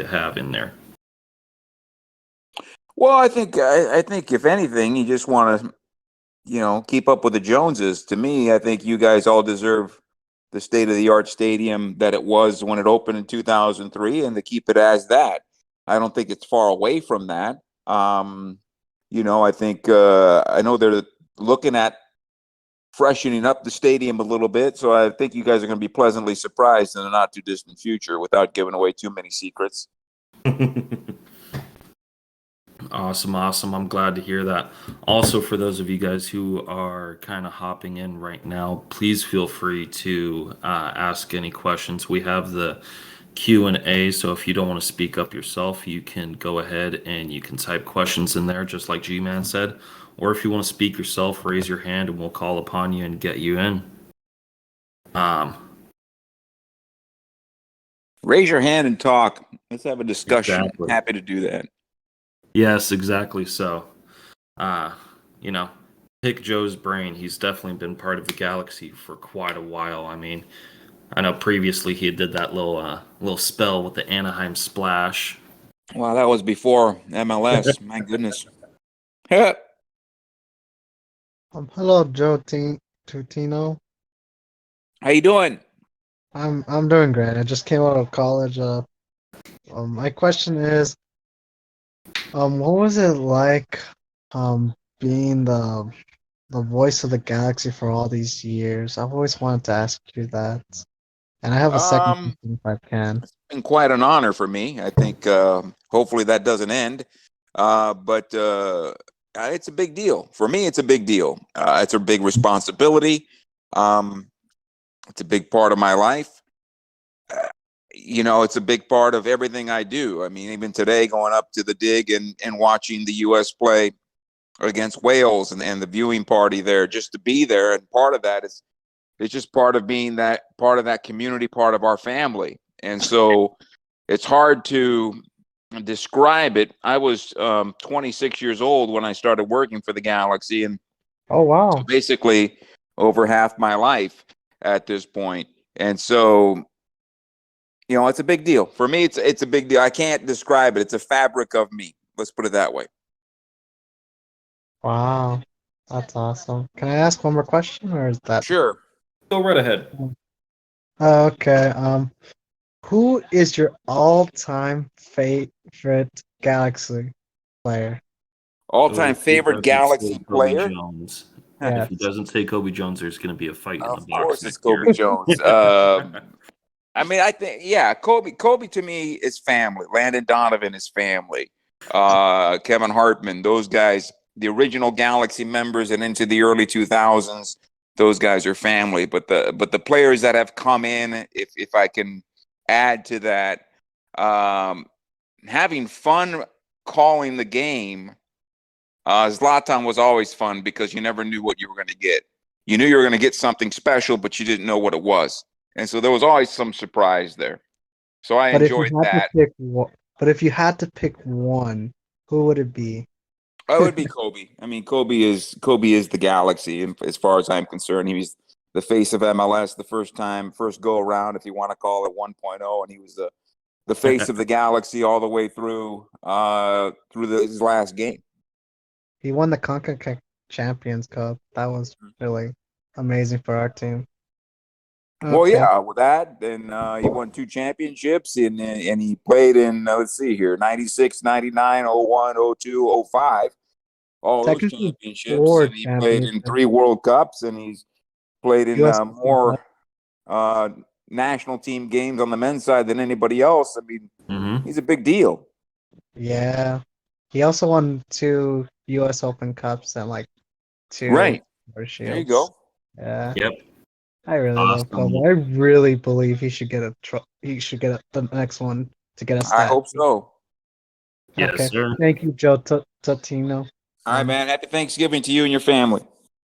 to have in there? Well, I think if anything, you just want to keep up with the Joneses. To me, I think you guys all deserve the state of the art stadium that it was when it opened in 2003, and to keep it as that. I don't think it's far away from that. I think I know they're looking at freshening up the stadium a little bit, so I think you guys are going to be pleasantly surprised in the not too distant future, without giving away too many secrets. Awesome. I'm glad to hear that. Also, for those of you guys who are kind of hopping in right now, please feel free to ask any questions. We have the Q&A, so if you don't want to speak up yourself, you can go ahead and you can type questions in there, just like G-Man said. Or if you want to speak yourself, raise your hand and we'll call upon you and get you in. Raise your hand and talk. Let's have a discussion. Exactly. Happy to do that. Yes, exactly. So, pick Joe's brain. He's definitely been part of the GaLaxy for quite a while. I mean, I know previously he did that little spell with the Anaheim Splash. Wow, that was before MLS. My goodness. Hello, Tutino. How you doing? I'm doing great. I just came out of college. My question is, what was it like, being the voice of the GaLaxy for all these years? I've always wanted to ask you that, and I have a second question if I can. It's been quite an honor for me. I think hopefully that doesn't end, but it's a big deal for me. It's a big deal. It's a big responsibility. It's a big part of my life. It's a big part of everything I do. I mean, even today, going up to the dig and watching the U.S. play against Wales and the viewing party there, just to be there, and part of that is it's just part of being that part of that community, part of our family. And so it's hard to describe it. I was 26 years old when I started working for the GaLaxy, and Oh wow! so basically over half my life at this point. And so, it's a big deal for me. It's a big deal. I can't describe it. It's a fabric of me. Let's put it that way. Wow, that's awesome. Can I ask one more question, or is that Sure? Go right ahead. okay? Who is your all-time favorite GaLaxy player? All-time So he favorite doesn't say GaLaxy Kobe player? Jones. Yeah. If he doesn't say Kobe Jones, there's going to be a fight in the Of box course, next it's Kobe year. Jones. I mean, I think, yeah, Kobe to me is family. Landon Donovan is family. Kevin Hartman, those guys, the original GaLaxy members, and into the early 2000s, those guys are family. But the players that have come in, if I can add to that, having fun calling the game. Zlatan was always fun because you never knew what you were going to get. You knew you were going to get something special, but you didn't know what it was. And so there was always some surprise there. So I enjoyed that. But if you had to pick one, who would it be? It would be Kobe. I mean, Kobe is the GaLaxy, and as far as I'm concerned, he was the face of MLS the first go around, if you want to call it 1.0, and he was the face of the GaLaxy all the way through his last game. He won the CONCACAF Champions Cup. That was really amazing for our team. Well, Okay. yeah, with that, then he won 2 championships, and he played in, let's see here, 96, 99, 01, 02, 05, all those Technically championships, 4 and he played in championships. 3 World Cups, and he's played in US more national team games on the men's side than anybody else. I mean, he's a big deal. Yeah. He also won 2 US Open Cups and like 2 Right. Shields. There you go. Yeah. Yep. I really love Kobe. I really believe he should get the next one to get a I stat. hope so. Yes, Okay. sir. Thank you, Joe Tutino. All right, man. Happy Thanksgiving to you and your family.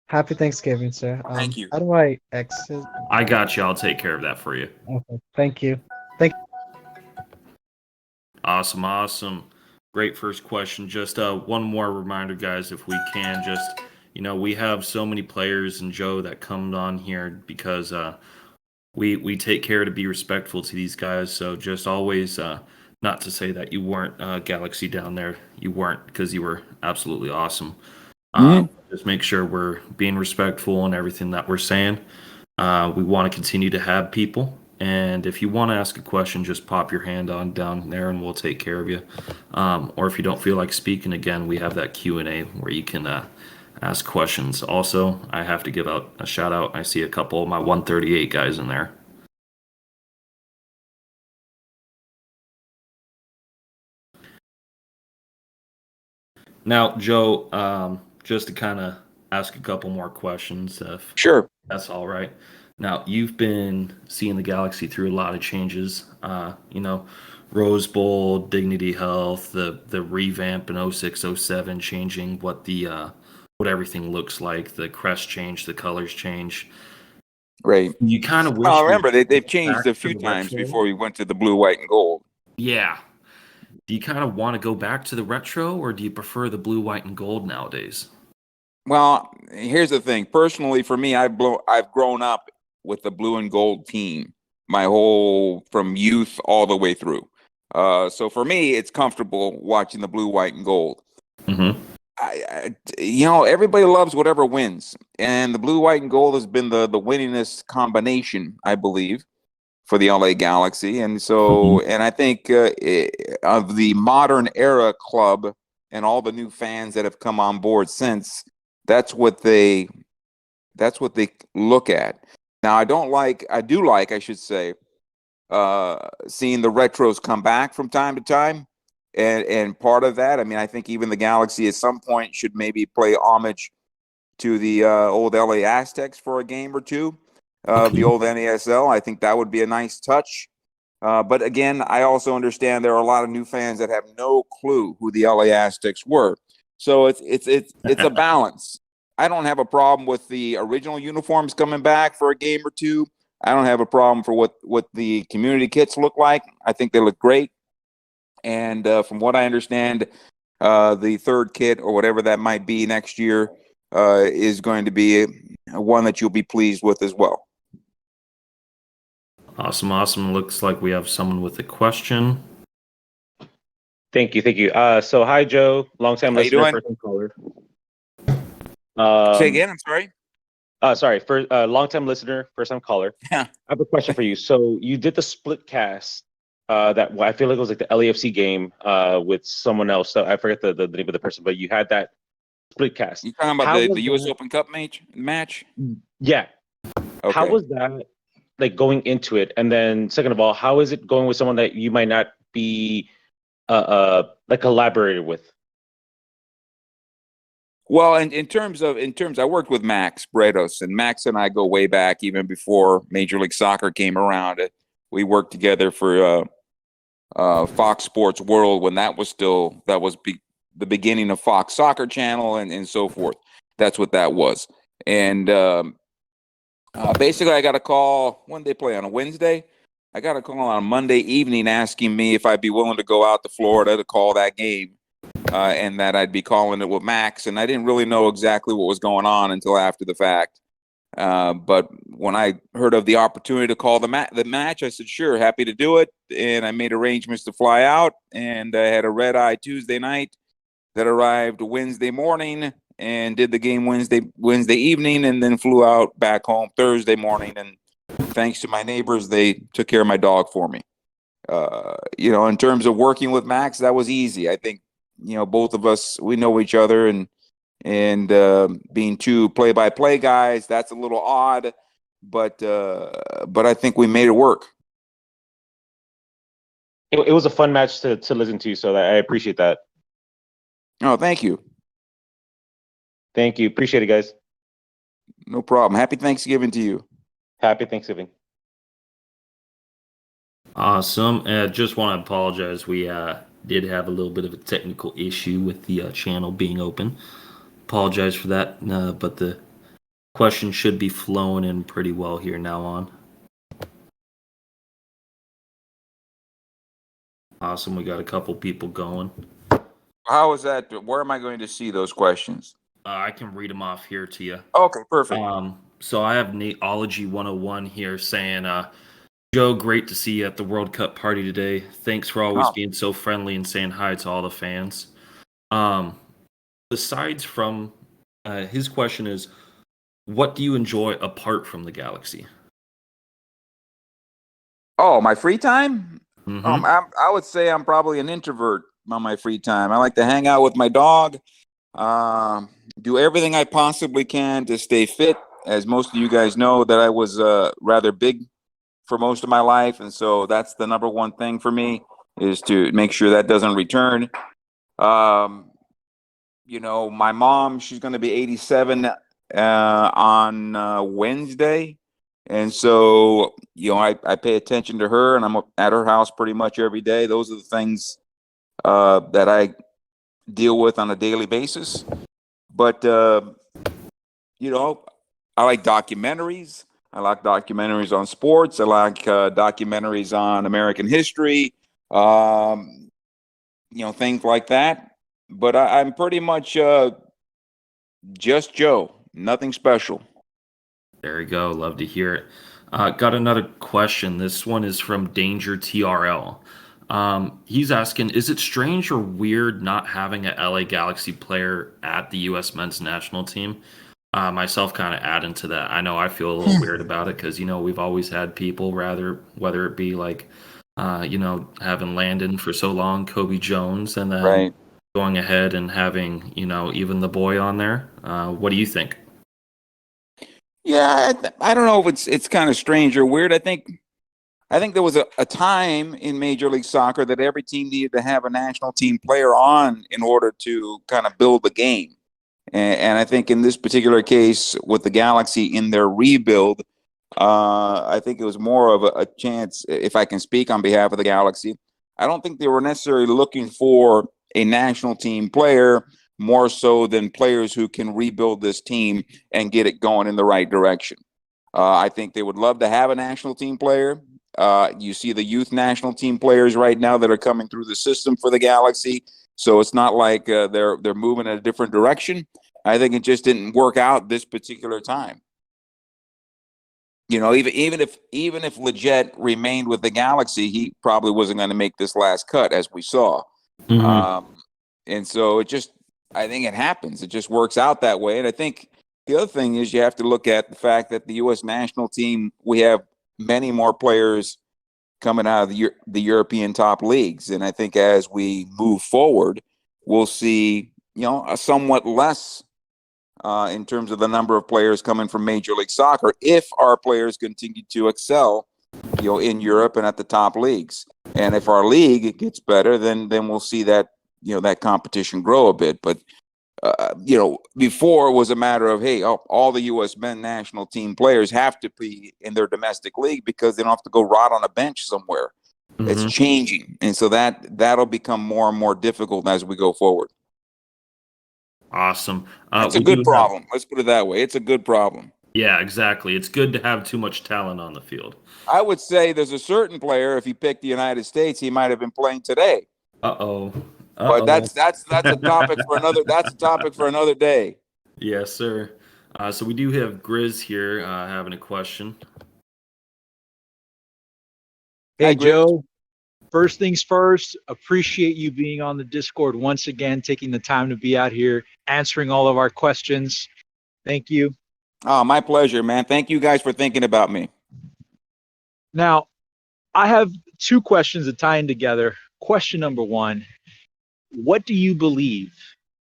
Happy Thanksgiving, sir. Thank you. How do I exit? I got you. I'll take care of that for you. Okay. Thank you. Awesome. Great first question. Just one more reminder, guys, if we can, just, we have so many players and Joe that come on here because we take care to be respectful to these guys. So just always Not to say that you weren't GaLaxy down there. You weren't, because you were absolutely awesome. Hmm. Just make sure we're being respectful in everything that we're saying. We want to continue to have people, and if you want to ask a question, just pop your hand on down there, and we'll take care of you. Or if you don't feel like speaking again, we have that Q&A where you can ask questions. Also, I have to give out a shout out. I see a couple of my 138 guys in there. Now, Joe, just to kind of ask a couple more questions, if Sure. that's all right. Now, you've been seeing the GaLaxy through a lot of changes. Rose Bowl, Dignity Health, the revamp in 06, 07, changing what everything looks like. The crest change, the colors change. Great. You kind of Well, wish we remember they've went changed back a to few the times retro. before we went to the blue, white, and gold. Yeah. Do you kind of want to go back to the retro, or do you prefer the blue, white, and gold nowadays? Well, here's the thing. Personally, for me, I've grown up with the blue and gold team my whole from youth all the way through. So for me, it's comfortable watching the blue, white, and gold. Mm-hmm. Everybody loves whatever wins, and the blue, white, and gold has been the winningest combination, I believe, for the LA Galaxy. And Mm-hmm. so, and I think of the modern era club and all the new fans that have come on board since, that's what they that's what they look at. Now, I do like, I should say, seeing the retros come back from time to time. And part of that, I mean, I think even the Galaxy at some point should maybe play homage to the old LA Aztecs for a game or two of the Okay. old NASL. I think that would be a nice touch. But again, I also understand there are a lot of new fans that have no clue who the LA Aztecs were. So it's a balance. I don't have a problem with the original uniforms coming back for a game or two. I don't have a problem for what the community kits look like. I think they look great. And from what I understand, the third kit or whatever that might be next year is going to be one that you'll be pleased with as well. Awesome, awesome. Looks like we have someone with a question. Thank you, thank you. So hi, Joe, longtime How you listener, doing? first time caller. Say Um, again. I'm sorry. sorry, for longtime listener, first time caller. Yeah. I have a question for you. So you did the split cast, I feel like it was like the LAFC game, with someone else. So I forget the name of the person, but you had that split cast. You talking about How the was U.S. that? Open Cup match? Yeah. How Okay. was that like going into it? And then second of all, how is it going with someone that you might not be like collaborated with? Well, in terms, I worked with Max Bredos, and Max and I go way back, even before Major League Soccer came around. We worked together for Fox Sports World when the beginning of Fox Soccer Channel and so forth. That's what that was. And basically, I got a call. When did they play? On a Wednesday? I got a call on a Monday evening asking me if I'd be willing to go out to Florida to call that game, and that I'd be calling it with Max. And I didn't really know exactly what was going on until after the fact. But when I heard of the opportunity to call the match, I said, sure, happy to do it. And I made arrangements to fly out. And I had a red eye Tuesday night that arrived Wednesday morning and did the game Wednesday evening, and then flew out back home Thursday morning. And thanks to my neighbors, they took care of my dog for me. In terms of working with Max, that was easy. I think, both of us, we know each other, and being two play-by-play guys, that's a little odd, but I think we made it work. It was a fun match to listen to, so I appreciate that. Oh, thank you. Thank you. Appreciate it, guys. No problem. Happy Thanksgiving to you. Happy Thanksgiving. Awesome. Just want to apologize. We did have a little bit of a technical issue with the channel being open. Apologize for that, but the question should be flowing in pretty well here now on. Awesome. We got a couple people going. How is that? Where am I going to see those questions? I can read them off here to you. Okay, perfect. So I have Nateology 101 here saying, Joe, great to see you at the World Cup party today. Thanks for always Oh, being so friendly and saying hi to all the fans. Um, Besides from his question is, what do you enjoy apart from the Galaxy? oh, my free time? Mm-hmm. I would say I'm probably an introvert on my free time. I like to hang out with my dog, um, do everything I possibly can to stay fit. As most of you guys know, that I was rather big for most of my life, and so that's the number one thing for me is to make sure that doesn't return. Um, my mom, she's going to be 87 on Wednesday. And so, I pay attention to her and I'm at her house pretty much every day. Those are the things that I deal with on a daily basis. But, you know, I like documentaries. I like documentaries on sports. I like documentaries on American history, um, things like that. But I'm pretty much just Joe, nothing special. There you go. Love to hear it. Got another question. This one is from Danger TRL. He's asking, is it strange or weird not having a LA Galaxy player at the U.S. men's national team? Myself kind of add into that. I know I feel a little weird about it because, we've always had people rather, whether it be like, having Landon for so long, Kobe Jones, and then Right. going ahead and having, even the boy on there. What do you think? Yeah, I don't know if it's kind of strange or weird. I think there was a time in Major League Soccer that every team needed to have a national team player on in order to kind of build the game. And I think in this particular case with the Galaxy in their rebuild, I think it was more of a chance, if I can speak on behalf of the Galaxy. I don't think they were necessarily looking for a national team player more so than players who can rebuild this team and get it going in the right direction. I think they would love to have a national team player. You see the youth national team players right now that are coming through the system for the Galaxy. So it's not like they're moving in a different direction. I think it just didn't work out this particular time. Even if Leggett remained with the Galaxy, he probably wasn't going to make this last cut, as we saw. Hmm. Um, and so I think it happens. It just works out that way. And I think the other thing is you have to look at the fact that the U.S. national team, we have many more players coming out of the European top leagues. And I think as we move forward, we'll see, a somewhat less in terms of the number of players coming from Major League Soccer if our players continue to excel, in Europe and at the top leagues. And if our league gets better, then we'll see that that competition grow a bit. But before it was a matter of, hey, all the U.S. men national team players have to be in their domestic league because they don't have to go rot on a bench somewhere. It's Hmm. changing, and so that'll become more and more difficult as we go forward. Awesome. It's a We do good have, problem. Let's put it that way. It's a good problem. yeah, exactly. It's good to have too much talent on the field. I would say there's a certain player, if he picked the United States, he might have been playing today. Uh-oh. But Uh-oh. that's a topic for another. That's a topic for another day. Yes, sir. So we do have Grizz here having a question. Hi, Hey, Grizz. Joe. First things first, appreciate you being on the Discord once again, taking the time to be out here, answering all of our questions. Thank you. Oh, my pleasure, man. Thank you guys for thinking about me. Now, I have two questions that tie in together. Question number one, what do you believe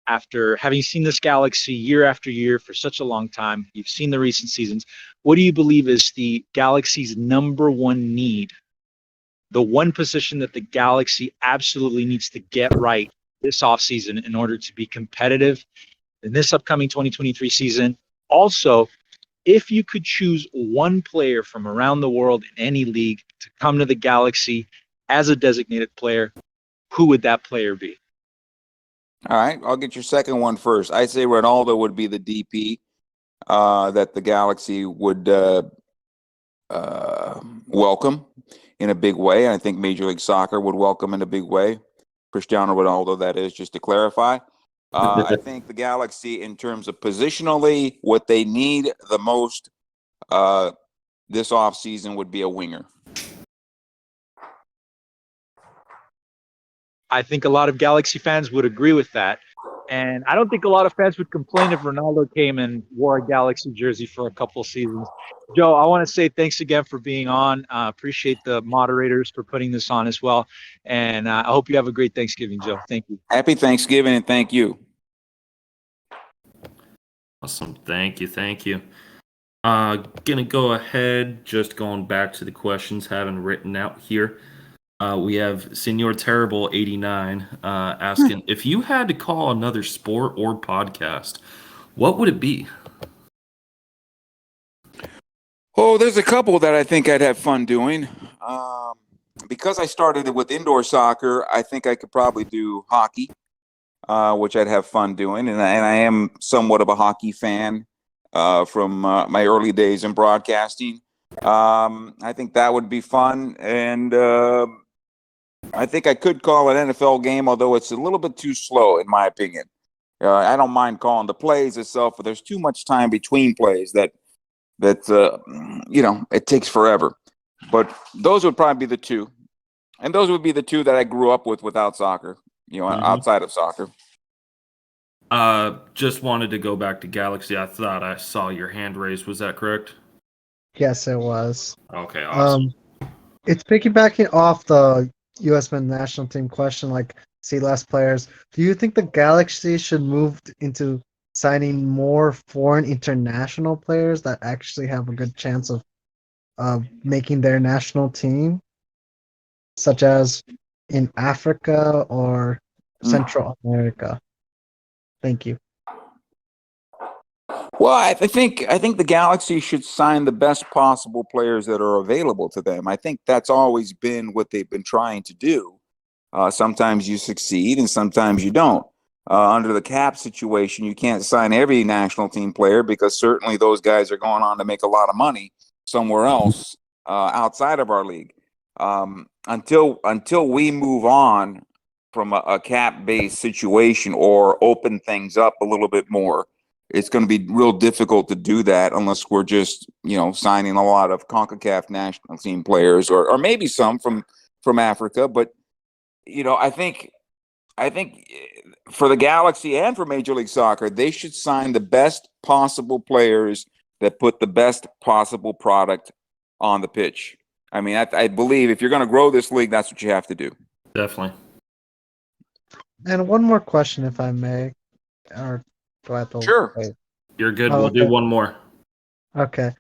after having seen this Galaxy year after year for such a long time? You've seen the recent seasons. What do you believe is the Galaxy's number one need, the one position that the Galaxy absolutely needs to get right this offseason in order to be competitive in this upcoming 2023 season? Also, if you could choose one player from around the world in any league to come to the Galaxy as a designated player, who would that player be? All right, I'll get your second one first. I'd say Ronaldo would be the DP that the Galaxy would welcome in a big way. And I think Major League Soccer would welcome in a big way. Cristiano Ronaldo, that is, just to clarify. I think the Galaxy, in terms of positionally, what they need the most this offseason would be a winger. I think a lot of GaLaxy fans would agree with that. And I don't think a lot of fans would complain if Ronaldo came and wore a GaLaxy jersey for a couple seasons. Joe, I want to say thanks again for being on. Appreciate the moderators for putting this on as well. And I hope you have a great Thanksgiving, Joe. Thank you. Happy Thanksgiving and thank you. Awesome. Thank you. Thank you. Gonna go ahead, just going back to the questions having written out here. We have Senor Terrible 89 asking if you had to call another sport or podcast, what would it be? Oh, there's a couple that I think I'd have fun doing. Because I started it with indoor soccer, I think I could probably do hockey, which I'd have fun doing. And I am somewhat of a hockey fan from my early days in broadcasting. I think that would be fun. And I think I could call an NFL game, although it's a little bit too slow, in my opinion. I don't mind calling the plays itself, but there's too much time between plays that it takes forever. But those would probably be the two. And those would be the two that I grew up with without soccer, outside of soccer. Just wanted to go back to GaLaxy. I thought I saw your hand raised. Was that correct? Yes, it was. Okay, awesome. It's piggybacking off the U.S. men's national team question, like see less players. Do you think the GaLaxy should move into signing more foreign international players that actually have a good chance of making their national team, such as in Africa or Central America? Thank you. Well, I think the GaLaxy should sign the best possible players that are available to them. I think that's always been what they've been trying to do. Sometimes you succeed and sometimes you don't. Under the cap situation, you can't sign every national team player because certainly those guys are going on to make a lot of money somewhere else outside of our league. Until we move on from a cap-based situation or open things up a little bit more, it's going to be real difficult to do that unless we're just, signing a lot of CONCACAF national team players or maybe some from Africa. But, I think for the GaLaxy and for Major League Soccer, they should sign the best possible players that put the best possible product on the pitch. I mean, I believe if you're going to grow this league, that's what you have to do. Definitely. And one more question, if I may, or do I have to Sure. wait? You're good. Oh, We'll do okay. one more. Okay.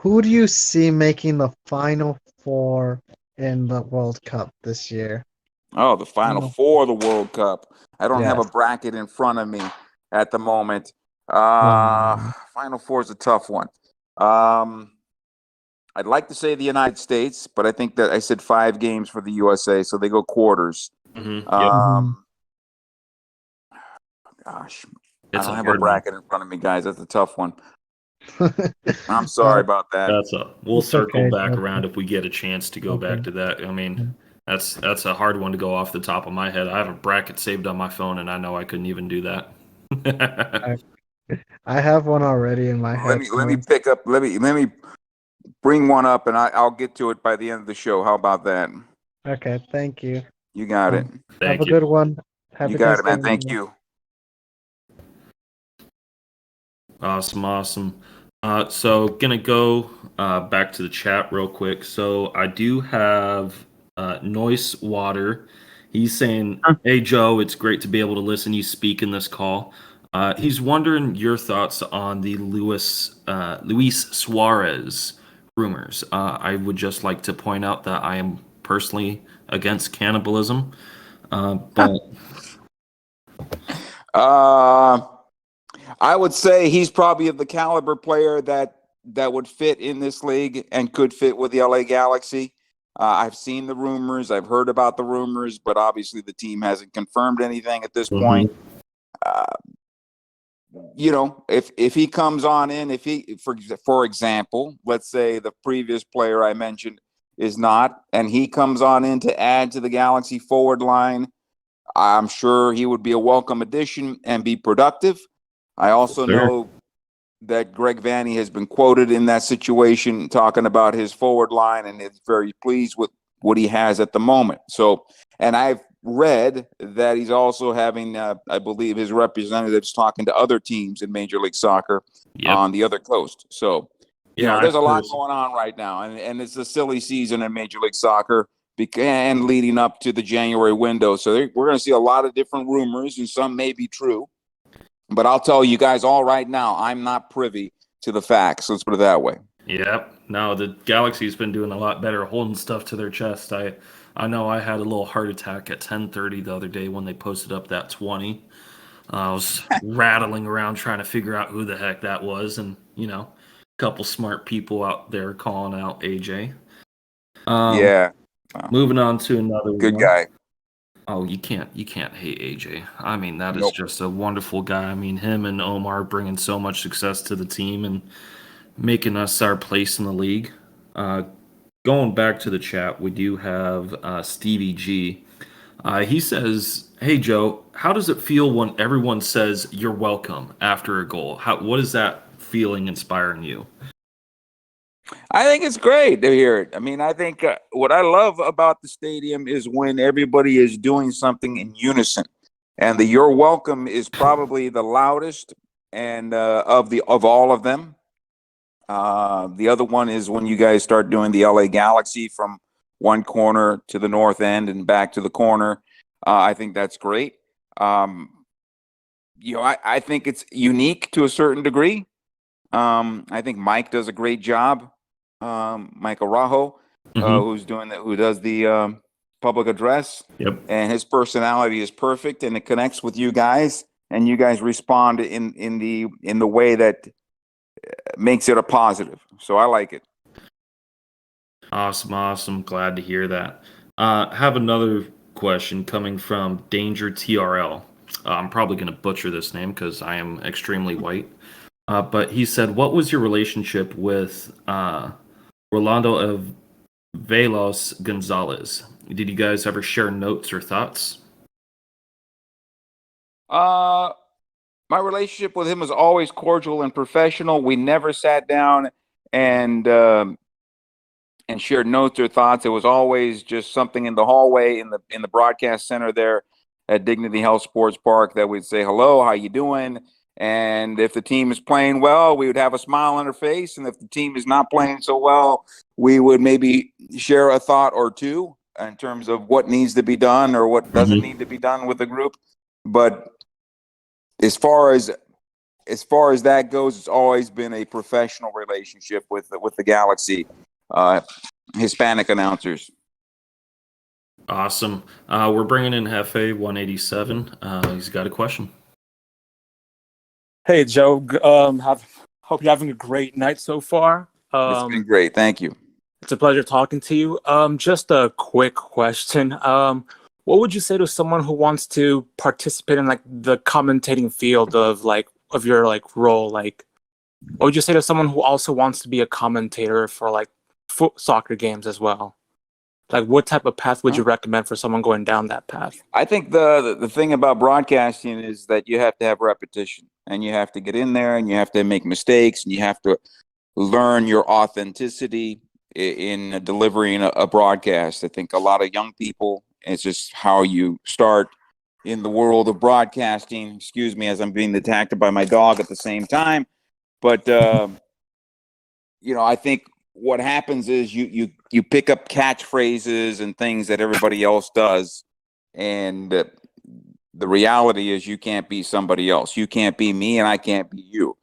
Who do you see making the Final Four in the World Cup this year? Oh, the Final Four of the World Cup. I don't have a Yes. bracket in front of me at the moment. Um, Final Four is a tough one. I'd like to say the United States, but I think that I said 5 games for the USA, so they go quarters. Yep. Gosh, It's I don't a have a hard one. bracket in front of me, guys. That's a tough one. I'm sorry about that. We'll It's circle okay, back Jeff. around if we get a chance to go Okay. back to that. I mean, that's a hard one to go off the top of my head. I have a bracket saved on my phone, and I know I couldn't even do that. I have one already in my head. Let me pick up. Let me bring one up, and I'll get to it by the end of the show. How about that? Okay, thank you. You got it. Have Thank a you. good one. Happy You got it, man. Thanksgiving. Thank you. Awesome. So gonna go back to the chat real quick. So I do have Noise Water. He's saying, "Hey Joe, it's great to be able to listen you speak in this call." He's wondering your thoughts on the Luis Suarez rumors. I would just like to point out that I am personally against cannibalism, but I would say he's probably of the caliber player that would fit in this league and could fit with the LA Galaxy. I've seen the rumors, I've heard about the rumors, but obviously the team hasn't confirmed anything at this point. If he comes on in, if he, for example, let's say the previous player I mentioned is not, and he comes on in to add to the Galaxy forward line, I'm sure he would be a welcome addition and be productive. I also know that Greg Vanney has been quoted in that situation talking about his forward line and is very pleased with what he has at the moment. So, and I've read that he's also having, I believe, his representatives talking to other teams in Major League Soccer Yep. on the other coast. So, Yeah, there's a lot going on right now, and it's a silly season in Major League Soccer and leading up to the January window. So we're going to see a lot of different rumors, and some may be true. But I'll tell you guys all right now, I'm not privy to the facts. Let's put it that way. Yep. No, the GaLaxy's been doing a lot better holding stuff to their chest. I know I had a little heart attack at 10:30 the other day when they posted up that 20. I was rattling around trying to figure out who the heck that was, and a couple smart people out there calling out AJ. Yeah. Moving on to another Good one. guy. Oh, you can't hate AJ. I mean, that is Nope. just a wonderful guy. I mean, him and Omar bringing so much success to the team and making us our place in the league. Going back to the chat, we do have Stevie G. He says, "Hey Joe, how does it feel when everyone says you're welcome after a goal? What is that feeling inspiring you?" I think it's great to hear it. I mean, I think what I love about the stadium is when everybody is doing something in unison, and the "You're welcome" is probably the loudest and of all of them. The other one is when you guys start doing the LA Galaxy from one corner to the north end and back to the corner. I think that's great. I think it's unique to a certain degree. I think Mike does a great job. Mike Arajo, who does the public address. Yep. And his personality is perfect, and it connects with you guys, and you guys respond in the way that makes it a positive. So I like it. Awesome. Glad to hear that. Have another question coming from Danger TRL. I'm probably going to butcher this name because I am extremely white. But he said, "What was your relationship with Rolando of Velos Gonzalez? Did you guys ever share notes or thoughts?" My relationship with him was always cordial and professional. We never sat down and shared notes or thoughts. It was always just something in the hallway in the broadcast center there at Dignity Health Sports Park that we'd say, "Hello, how you doing?" And if the team is playing well, we would have a smile on our face. And if the team is not playing so well, we would maybe share a thought or two in terms of what needs to be done or what doesn't need to be done with the group. But as far as that goes, it's always been a professional relationship with the GaLaxy Hispanic announcers. Awesome. We're bringing in Hefe 187. He's got a question. Hey Joe, hope you're having a great night so far. It's been great, thank you. It's a pleasure talking to you. Just a quick question. What would you say to someone who wants to participate in like the commentating field of your like role? Like, what would you say to someone who also wants to be a commentator for like soccer games as well? Like, what type of path would you recommend for someone going down that path? I think the thing about broadcasting is that you have to have repetition, and you have to get in there, and you have to make mistakes, and you have to learn your authenticity in delivering a broadcast. I think a lot of young people, it's just how you start in the world of broadcasting. Excuse me, as I'm being attacked by my dog at the same time. But I think what happens is you pick up catchphrases and things that everybody else does, and the reality is you can't be somebody else. You can't be me, and I can't be you.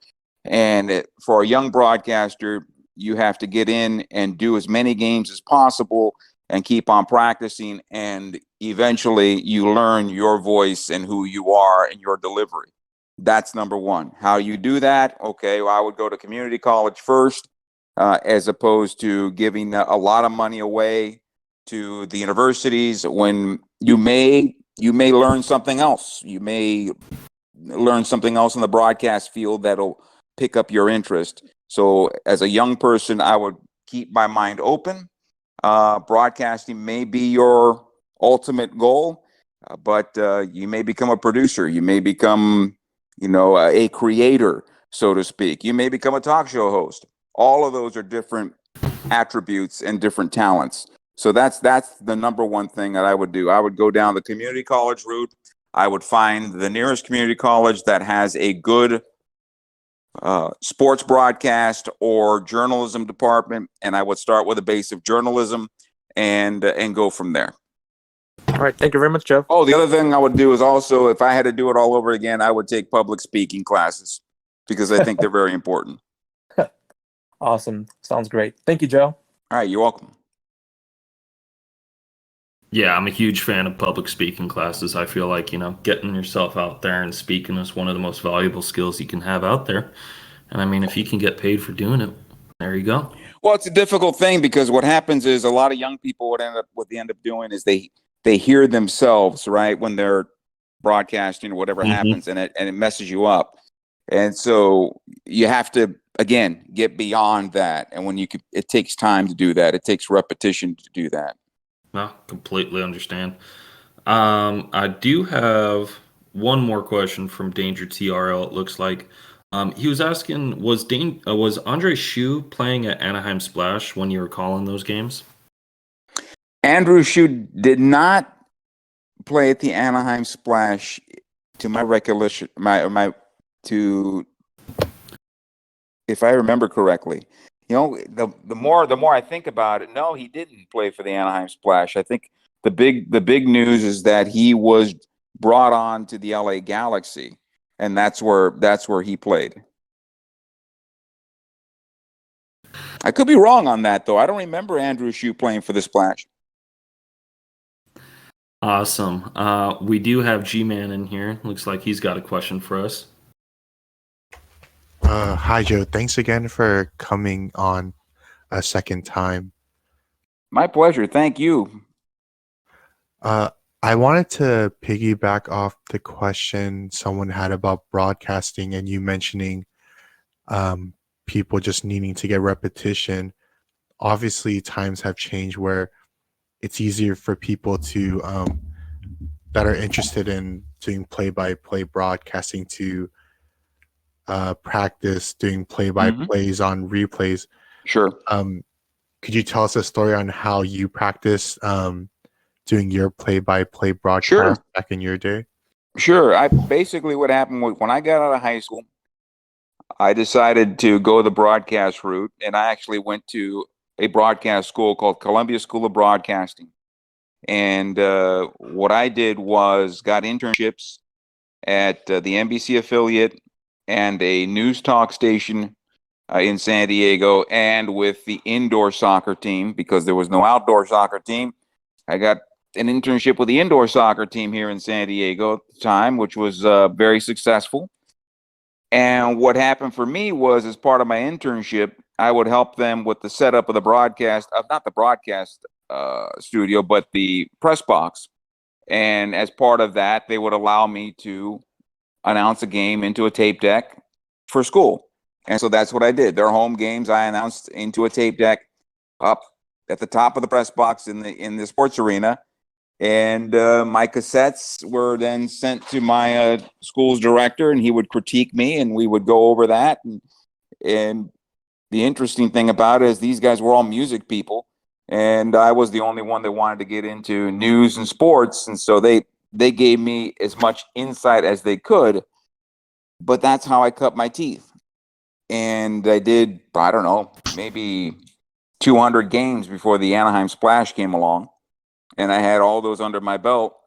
And for a young broadcaster, you have to get in and do as many games as possible and keep on practicing, and eventually you learn your voice and who you are and your delivery. That's number one. How you do that? Okay, well, I would go to community college first, as opposed to giving a lot of money away to the universities when you may learn something else. You may learn something else in the broadcast field that'll pick up your interest. So as a young person, I would keep my mind open. Broadcasting may be your ultimate goal, but you may become a producer. You may become, a creator, so to speak. You may become a talk show host. All of those are different attributes and different talents. So that's the number one thing that I would do. I would go down the community college route. I would find the nearest community college that has a good sports broadcast or journalism department, and I would start with a base of journalism and go from there. All right, thank you very much, Joe. Oh, the other thing I would do is also, if I had to do it all over again, I would take public speaking classes because I think they're very important. Awesome. Sounds great. Thank you, Joe. All right, you're welcome. Yeah, I'm a huge fan of public speaking classes. I feel like, getting yourself out there and speaking is one of the most valuable skills you can have out there. And I mean, if you can get paid for doing it, there you go. Well, it's a difficult thing because what happens is a lot of young people what they end up doing is they hear themselves, right, when they're broadcasting or whatever happens, and it messes you up. And so you have to, again, get beyond that. And when it takes time to do that. It takes repetition to do that. No, completely understand. I do have one more question from Danger TRL. It looks like he was asking, was Andre Shu playing at Anaheim Splash when you were calling those games? Andrew Shu did not play at the Anaheim Splash, to my recollection, if I remember correctly. The more I think about it, no, he didn't play for the Anaheim Splash. I think the big news is that he was brought on to the LA GaLaxy, and that's where he played. I could be wrong on that, though. I don't remember Andrew Shu playing for the Splash. Awesome. We do have G-Man in here. Looks like he's got a question for us. Hi, Joe. Thanks again for coming on a second time. My pleasure. Thank you. I wanted to piggyback off the question someone had about broadcasting and you mentioning people just needing to get repetition. Obviously, times have changed where it's easier for people to that are interested in doing play-by-play broadcasting to practice doing play-by-plays on replays. Sure. Could you tell us a story on how you practice doing your play-by-play broadcast back in your day? Sure. Basically what happened was when I got out of high school, I decided to go the broadcast route, and I actually went to a broadcast school called Columbia School of Broadcasting. And what I did was got internships at the NBC affiliate and a news talk station in San Diego, and with the indoor soccer team, because there was no outdoor soccer team. I got an internship with the indoor soccer team here in San Diego at the time, which was very successful. And what happened for me was, as part of my internship, I would help them with the setup of the broadcast, not the broadcast studio, but the press box. And as part of that, they would allow me to announce a game into a tape deck for school. And so that's what I did. Their home games, I announced into a tape deck up at the top of the press box in the sports arena. And my cassettes were then sent to my school's director, and he would critique me, and we would go over that. And the interesting thing about it is these guys were all music people, and I was the only one that wanted to get into news and sports. And so they gave me as much insight as they could, but that's how I cut my teeth. And I did, I don't know, maybe 200 games before the Anaheim Splash came along. And I had all those under my belt.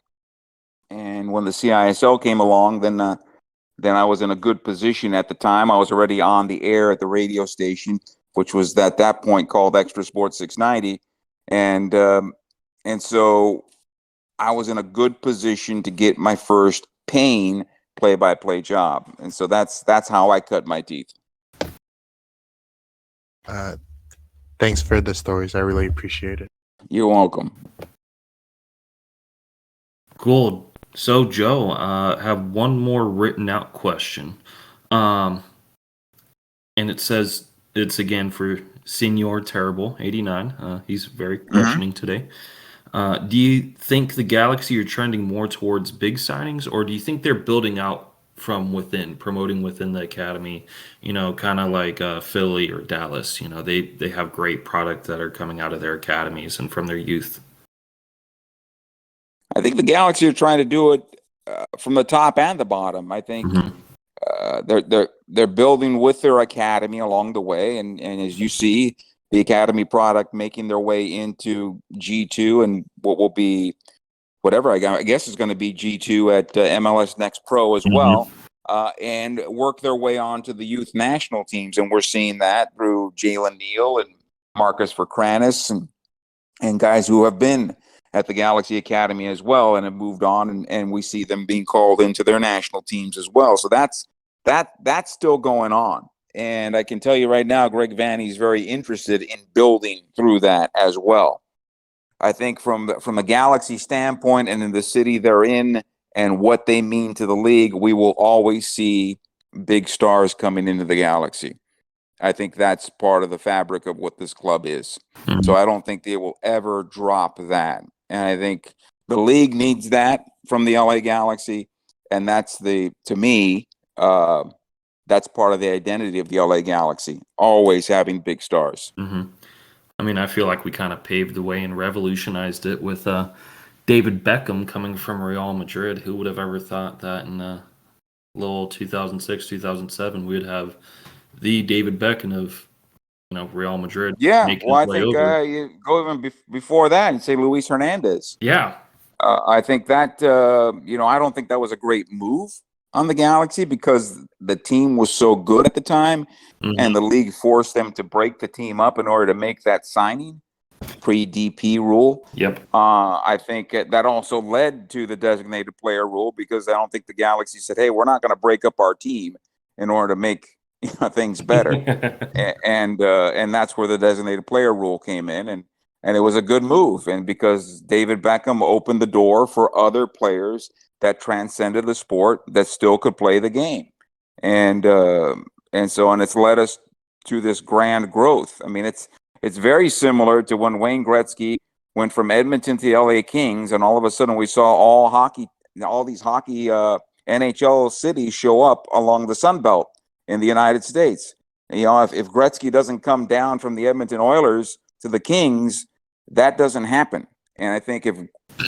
And when the CISL came along, then I was in a good position at the time. I was already on the air at the radio station, which was at that point called Extra Sports 690. And so I was in a good position to get my first paying play-by-play job. And so that's how I cut my teeth. Thanks for the stories. I really appreciate it. You're welcome. Cool. So, Joe, have one more written out question. And it says, it's again for Senior Terrible 89. He's very questioning today. Do you think the GaLaxy are trending more towards big signings, or do you think they're building out from within, promoting within the academy, kind of like Philly or Dallas. They have great product that are coming out of their academies and from their youth. I think the GaLaxy are trying to do it from the top and the bottom. I think Mhm. they're building with their academy along the way, and as you see, the academy product making their way into G2 and what will be whatever I guess is going to be G2 at MLS Next Pro as well, and work their way on to the youth national teams, and we're seeing that through Jalen Neal and Marcus Verkranis and guys who have been at the GaLaxy Academy as well and have moved on, and we see them being called into their national teams as well. So that's still going on. And I can tell you right now, Greg Vanny is very interested in building through that as well. I think from a GaLaxy standpoint and in the city they're in and what they mean to the league, we will always see big stars coming into the GaLaxy. I think that's part of the fabric of what this club is. Mhm. So I don't think they will ever drop that. And I think the league needs that from the LA GaLaxy. And that's to me, that's part of the identity of the LA GaLaxy, always having big stars. Mhm. I mean, I feel like we kind of paved the way and revolutionized it with David Beckham coming from Real Madrid. Who would have ever thought that in little 2006, 2007, we would have the David Beckham of Real Madrid Yeah, making well, his I way think over. you go even before that and say Luis Hernandez. Yeah. I think that, I don't think that was a great move on the GaLaxy because the team was so good at the time Mhm. and the league forced them to break the team up in order to make that signing pre-DP rule. Yep. I think that also led to the designated player rule because I don't think the GaLaxy said, hey, we're not going to break up our team in order to make things better. And that's where the designated player rule came in, and it was a good move, and because David Beckham opened the door for other players that transcended the sport that still could play the game, and it's led us to this grand growth. I mean, it's very similar to when Wayne Gretzky went from Edmonton to the LA Kings, and all of a sudden we saw all these hockey NHL cities show up along the Sun Belt in the United States. If Gretzky doesn't come down from the Edmonton Oilers to the Kings, that doesn't happen. And I think if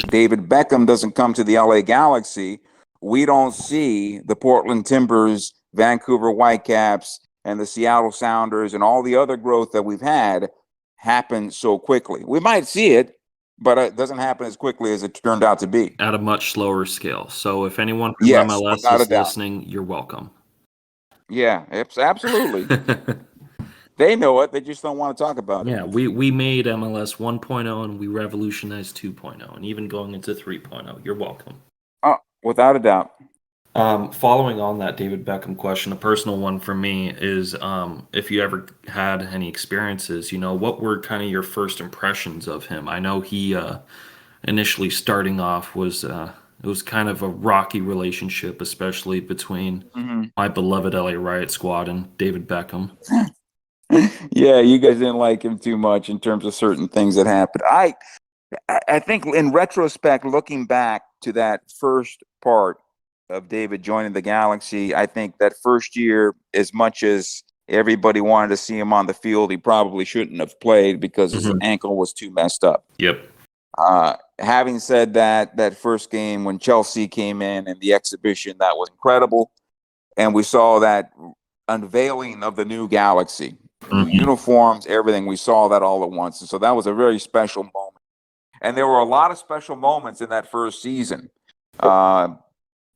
David Beckham doesn't come to the LA GaLaxy, we don't see the Portland Timbers, Vancouver Whitecaps, and the Seattle Sounders and all the other growth that we've had happen so quickly. We might see it, but it doesn't happen as quickly as it turned out to be. At a much slower scale. So if anyone from Yes, MLS without a is doubt. listening, you're welcome. Yeah, absolutely. They know it. They just don't want to talk about it. Yeah, we made MLS 1.0 and we revolutionized 2.0 and even going into 3.0. You're welcome. Oh, without a doubt. Following on that David Beckham question, a personal one for me is if you ever had any experiences, what were kind of your first impressions of him? I know he initially starting off was it was kind of a rocky relationship, especially between my beloved LA Riot Squad and David Beckham. Yeah, you guys didn't like him too much in terms of certain things that happened. I think in retrospect, looking back to that first part of David joining the GaLaxy, I think that first year, as much as everybody wanted to see him on the field, he probably shouldn't have played because his ankle was too messed up. Yep. Having said that, that first game when Chelsea came in and the exhibition, that was incredible. And we saw that unveiling of the new GaLaxy, new uniforms, everything. We saw that all at once. And so that was a very special moment. And there were a lot of special moments in that first season.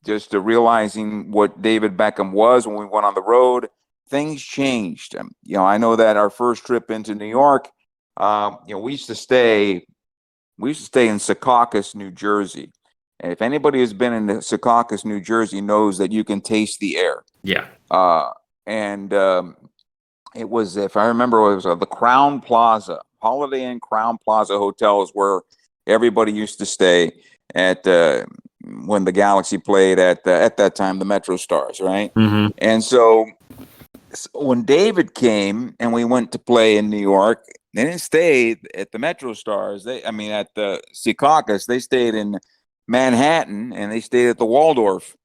Just realizing what David Beckham was when we went on the road, things changed. I know that our first trip into New York, we used to stay in Secaucus, New Jersey. And if anybody has been in Secaucus, New Jersey, knows that you can taste the air. Yeah. It was, if I remember, it was the Crown Plaza, Holiday Inn Crown Plaza Hotel is where everybody used to stay at when the GaLaxy played at that time, the Metro Stars, right? Mm-hmm. And so when David came and we went to play in New York, they didn't stay at the Metro Stars. At the Secaucus, they stayed in Manhattan and they stayed at the Waldorf.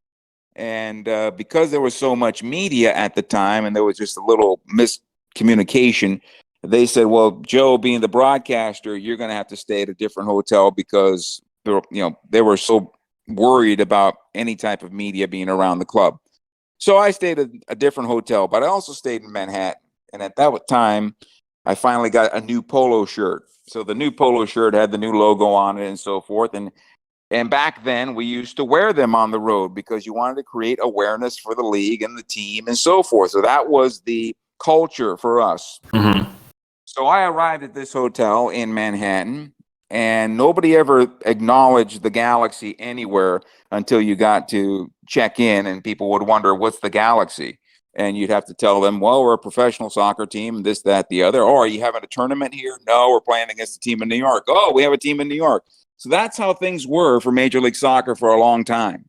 And because there was so much media at the time, and there was just a little miscommunication, they said, "Well, Joe, being the broadcaster, you're going to have to stay at a different hotel because they were so worried about any type of media being around the club." So I stayed at a different hotel, but I also stayed in Manhattan. And at that time, I finally got a new polo shirt. So the new polo shirt had the new logo on it and so forth. And back then, we used to wear them on the road because you wanted to create awareness for the league and the team and so forth. So that was the culture for us. Mm-hmm. So I arrived at this hotel in Manhattan, and nobody ever acknowledged the GaLaxy anywhere until you got to check in, and people would wonder, what's the GaLaxy? And you'd have to tell them, well, we're a professional soccer team, this, that, the other. Oh, are you having a tournament here? No, we're playing against a team in New York. Oh, we have a team in New York. So that's how things were for Major League Soccer for a long time.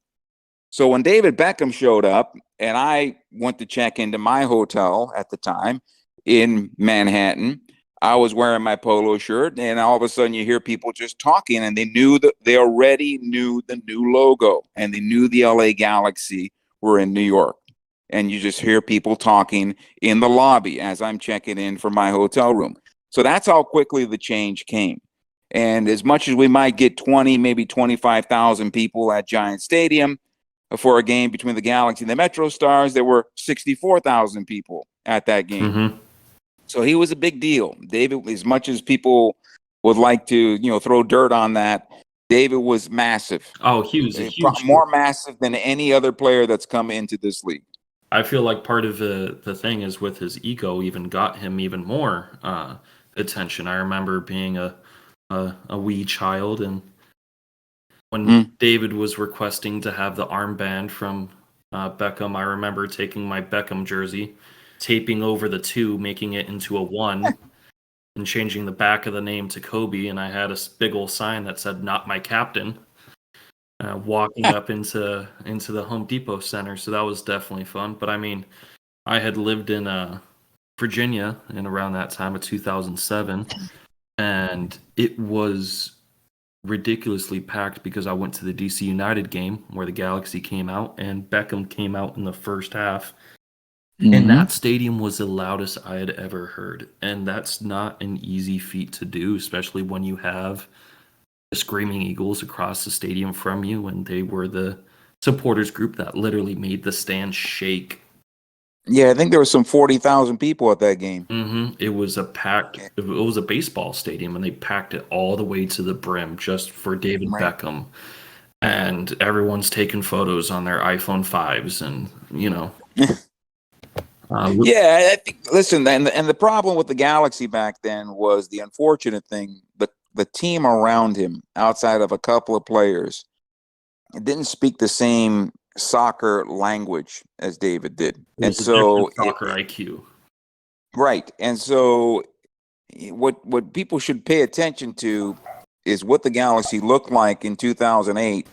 So when David Beckham showed up, and I went to check into my hotel at the time in Manhattan, I was wearing my polo shirt, and all of a sudden you hear people just talking, and they already knew the new logo, and they knew the LA GaLaxy were in New York. And you just hear people talking in the lobby as I'm checking in for my hotel room. So that's how quickly the change came. And as much as we might get 20, maybe 25,000 people at Giant Stadium for a game between the GaLaxy and the Metro Stars, there were 64,000 people at that game. Mm-hmm. So he was a big deal. David, as much as people would like to, throw dirt on that, David was massive. Oh, he was a huge. More massive than any other player that's come into this league. I feel like part of the thing is with his ego even got him even more attention. I remember being a wee child, and when David was requesting to have the armband from Beckham, I remember taking my Beckham jersey, taping over the 2, making it into a 1, and changing the back of the name to Kobe, and I had a big old sign that said "Not my captain." Walking up into the Home Depot Center, so that was definitely fun. But I mean, I had lived in Virginia in around that time of 2007, and it was ridiculously packed because I went to the DC United game where the GaLaxy came out, and Beckham came out in the first half. And that stadium was the loudest I had ever heard. And that's not an easy feat to do, especially when you have the Screaming Eagles across the stadium from you, and they were the supporters group that literally made the stand shake. Yeah, I think there was some 40,000 people at that game. Mm-hmm. It was a baseball stadium, and they packed it all the way to the brim just for David Beckham. And everyone's taking photos on their iPhone 5s, and yeah, I think. Listen, and the problem with the GaLaxy back then was the unfortunate thing: the team around him, outside of a couple of players, it didn't speak the same soccer language as David did, and so soccer IQ. Right, and so what people should pay attention to is what the GaLaxy looked like in 2008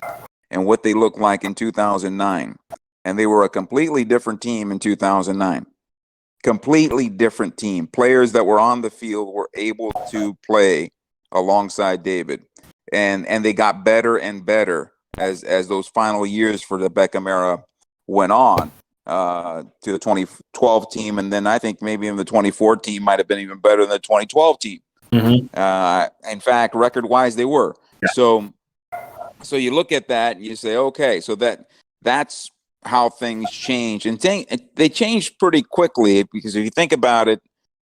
and what they looked like in 2009. And they were a completely different team in 2009. Completely different team. Players that were on the field were able to play alongside David. And they got better and better as those final years for the Beckham era went on to the 2012 team. And then I think maybe in the 2014 might have been even better than the 2012 team. Mm-hmm. In fact, record-wise, they were. Yeah. So you look at that and you say, okay, so that's how things change. And they changed pretty quickly, because if you think about it,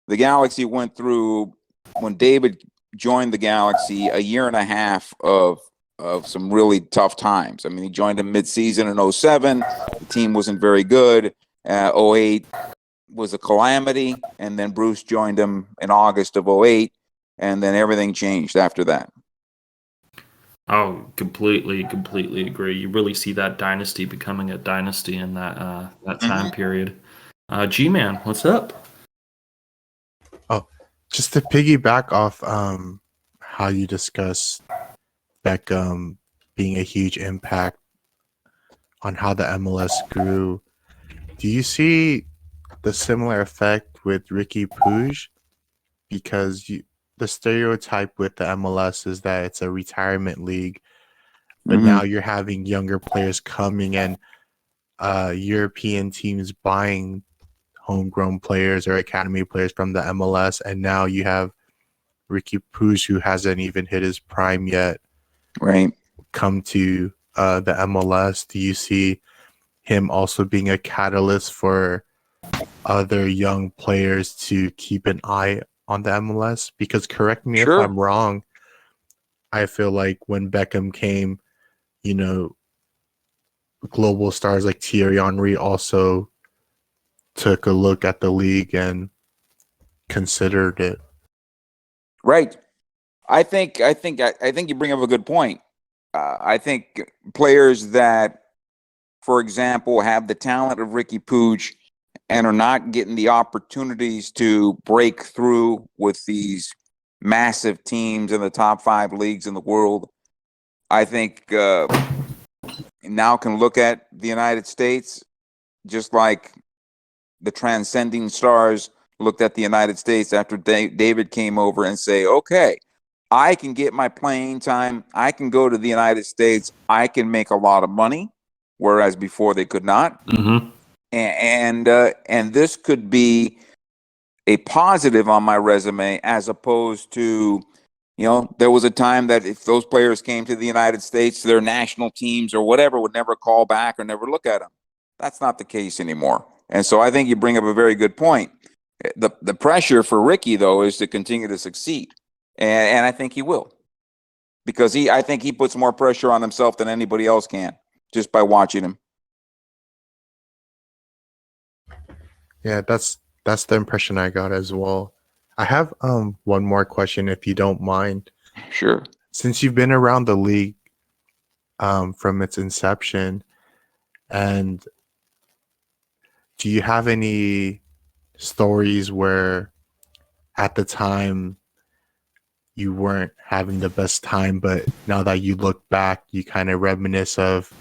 the GaLaxy went through, when David joined the GaLaxy, a year and a half of some really tough times. I mean, he joined him mid-season in 2007. The team wasn't very good. 2008 was a calamity. And then Bruce joined him in August of 2008. And then everything changed after that. Oh, completely agree. You really see that dynasty becoming a dynasty in that time period. G-Man, what's up? Oh, just to piggyback off how you discussed Beckham being a huge impact on how the MLS grew, do you see the similar effect with Ricky Puig? Because the stereotype with the MLS is that it's a retirement league, but now you're having younger players coming, and European teams buying homegrown players or academy players from the MLS, and now you have Ricky Puig, who hasn't even hit his prime yet, Right. come to the MLS. Do you see him also being a catalyst for other young players to keep an eye on the MLS? Because correct me if Sure. I'm wrong, I feel like when Beckham came, you know, global stars like Thierry Henry also took a look at the league and considered it. Right. I think you bring up a good point. I think players that, for example, have the talent of Ricky Puig and are not getting the opportunities to break through with these massive teams in the top 5 leagues in the world, I think now can look at the United States just like the transcending stars looked at the United States after David came over and say, okay, I can get my playing time. I can go to the United States. I can make a lot of money, whereas before they could not. Mm-hmm. And this could be a positive on my resume, as opposed to, there was a time that if those players came to the United States, their national teams or whatever would never call back or never look at them. That's not the case anymore. And so I think you bring up a very good point. The pressure for Ricky, though, is to continue to succeed. And I think he will, because I think he puts more pressure on himself than anybody else can just by watching him. Yeah, that's the impression I got as well. I have one more question, if you don't mind. Sure. Since you've been around the league from its inception, and do you have any stories where at the time you weren't having the best time, but now that you look back, you kind of reminisce of,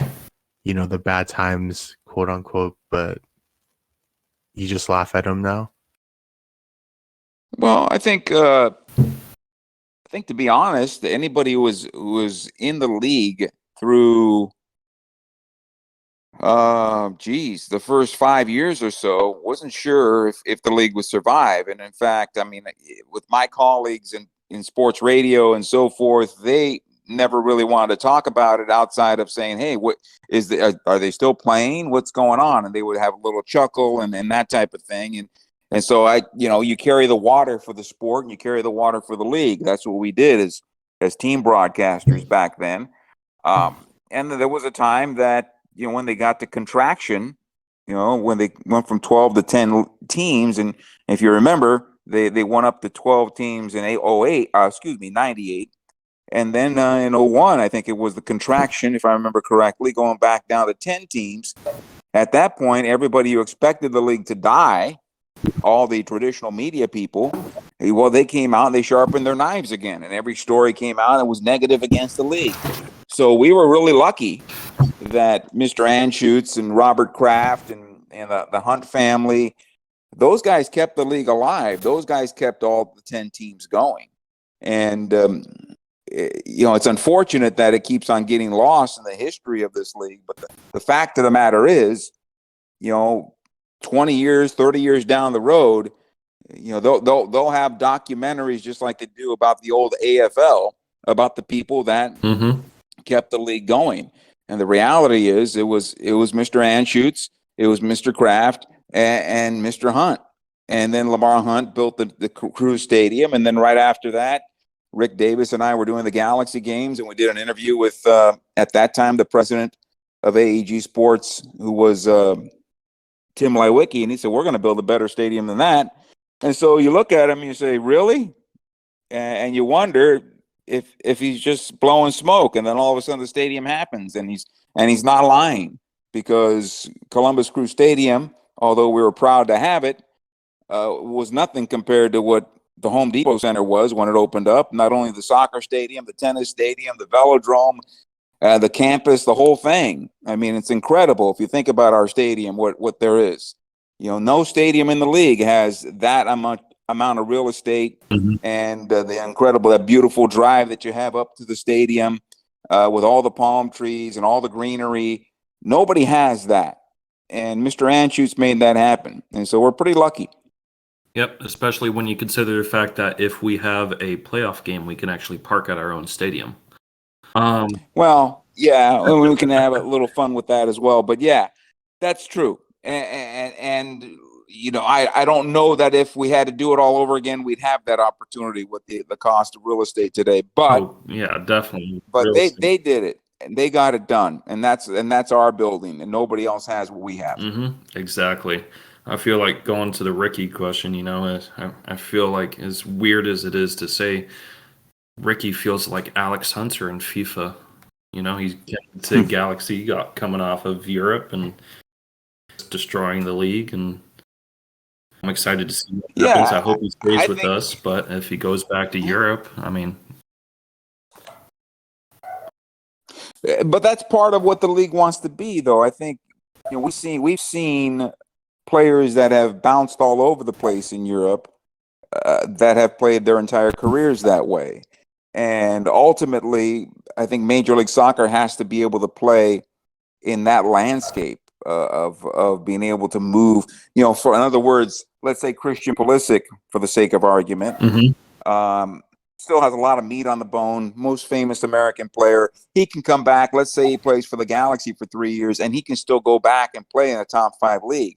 the bad times, quote unquote, but you just laugh at them now? Well, I think to be honest, anybody who was in the league through the first 5 years or so wasn't sure if the league would survive. And in fact, I mean, with my colleagues in sports radio and so forth, they never really wanted to talk about it outside of saying, hey, what is are they still playing? What's going on? And they would have a little chuckle and that type of thing. And so you carry the water for the sport and you carry the water for the league. That's what we did as team broadcasters back then. And there was a time that, when they got to contraction, when they went from 12 to 10 teams, and if you remember, they went up to 12 teams in 98, and then in 01, I think it was the contraction, if I remember correctly, going back down to 10 teams. At that point, everybody who expected the league to die, all the traditional media people, well, they came out and they sharpened their knives again, and every story came out and was negative against the league. So we were really lucky that Mr. Anschutz and Robert Kraft and the Hunt family, those guys kept the league alive. Those guys kept all the 10 teams going. And, it's unfortunate that it keeps on getting lost in the history of this league. But the fact of the matter is, 20 years, 30 years down the road, they'll have documentaries just like they do about the old AFL, about the people that kept the league going. And the reality is, it was Mr. Anschutz, it was Mr. Kraft, and Mr. Hunt. And then Lamar Hunt built the Cruise Stadium. And then right after that, Rick Davis and I were doing the GaLaxy games, and we did an interview with, at that time, the president of AEG Sports, who was Tim Lewicki, and he said, we're going to build a better stadium than that. And so you look at him and you say, really? And you wonder if he's just blowing smoke, and then all of a sudden the stadium happens, and he's not lying, because Columbus Crew Stadium, although we were proud to have it, was nothing compared to what the Home Depot Center was when it opened up. Not only the soccer stadium, the tennis stadium, the velodrome, the campus, the whole thing. I mean, it's incredible if you think about our stadium, what there is. No stadium in the league has that amount of real estate, and that beautiful drive that you have up to the stadium with all the palm trees and all the greenery. Nobody has that. Mr. Anschutz made that happen, and so we're pretty lucky. Yep, especially when you consider the fact that if we have a playoff game, we can actually park at our own stadium. Well, yeah, and we can have a little fun with that as well. But yeah, that's true. And you know, I don't know that if we had to do it all over again, we'd have that opportunity with the cost of real estate today. But Oh, yeah, definitely. but Real they estate. they did it and they got it done, and that's our building, and nobody else has what we have. Exactly. I feel like going to the Ricky question, you know, I feel like as weird as it is to say, Ricky feels like Alex Hunter in FIFA. You know, he's getting to GaLaxy, coming off of Europe and destroying the league, and I'm excited to see what happens. Yeah, I hope he stays I with think. us, but if he goes back to Europe, I mean, But that's part of what the league wants to be, though. I think we've seen players that have bounced all over the place in Europe that have played their entire careers that way, and ultimately, I think Major League Soccer has to be able to play in that landscape of being able to move. You know, for in other words, let's say Christian Pulisic, for the sake of argument, still has a lot of meat on the bone. Most famous American player. He can come back. Let's say he plays for the GaLaxy for 3 years, and he can still go back and play in a top 5 league.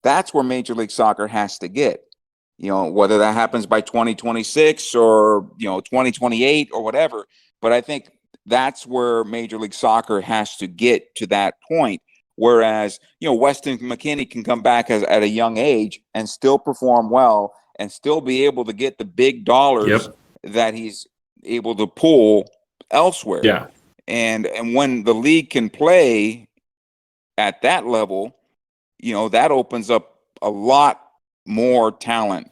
That's where Major League Soccer has to get. You know, whether that happens by 2026 or 2028 or whatever. But I think that's where Major League Soccer has to get to that point. Whereas, Weston McKennie can come back at a young age and still perform well and still be able to get the big dollars that he's able to pull elsewhere. yeah. And when the league can play at that level, that opens up a lot more talent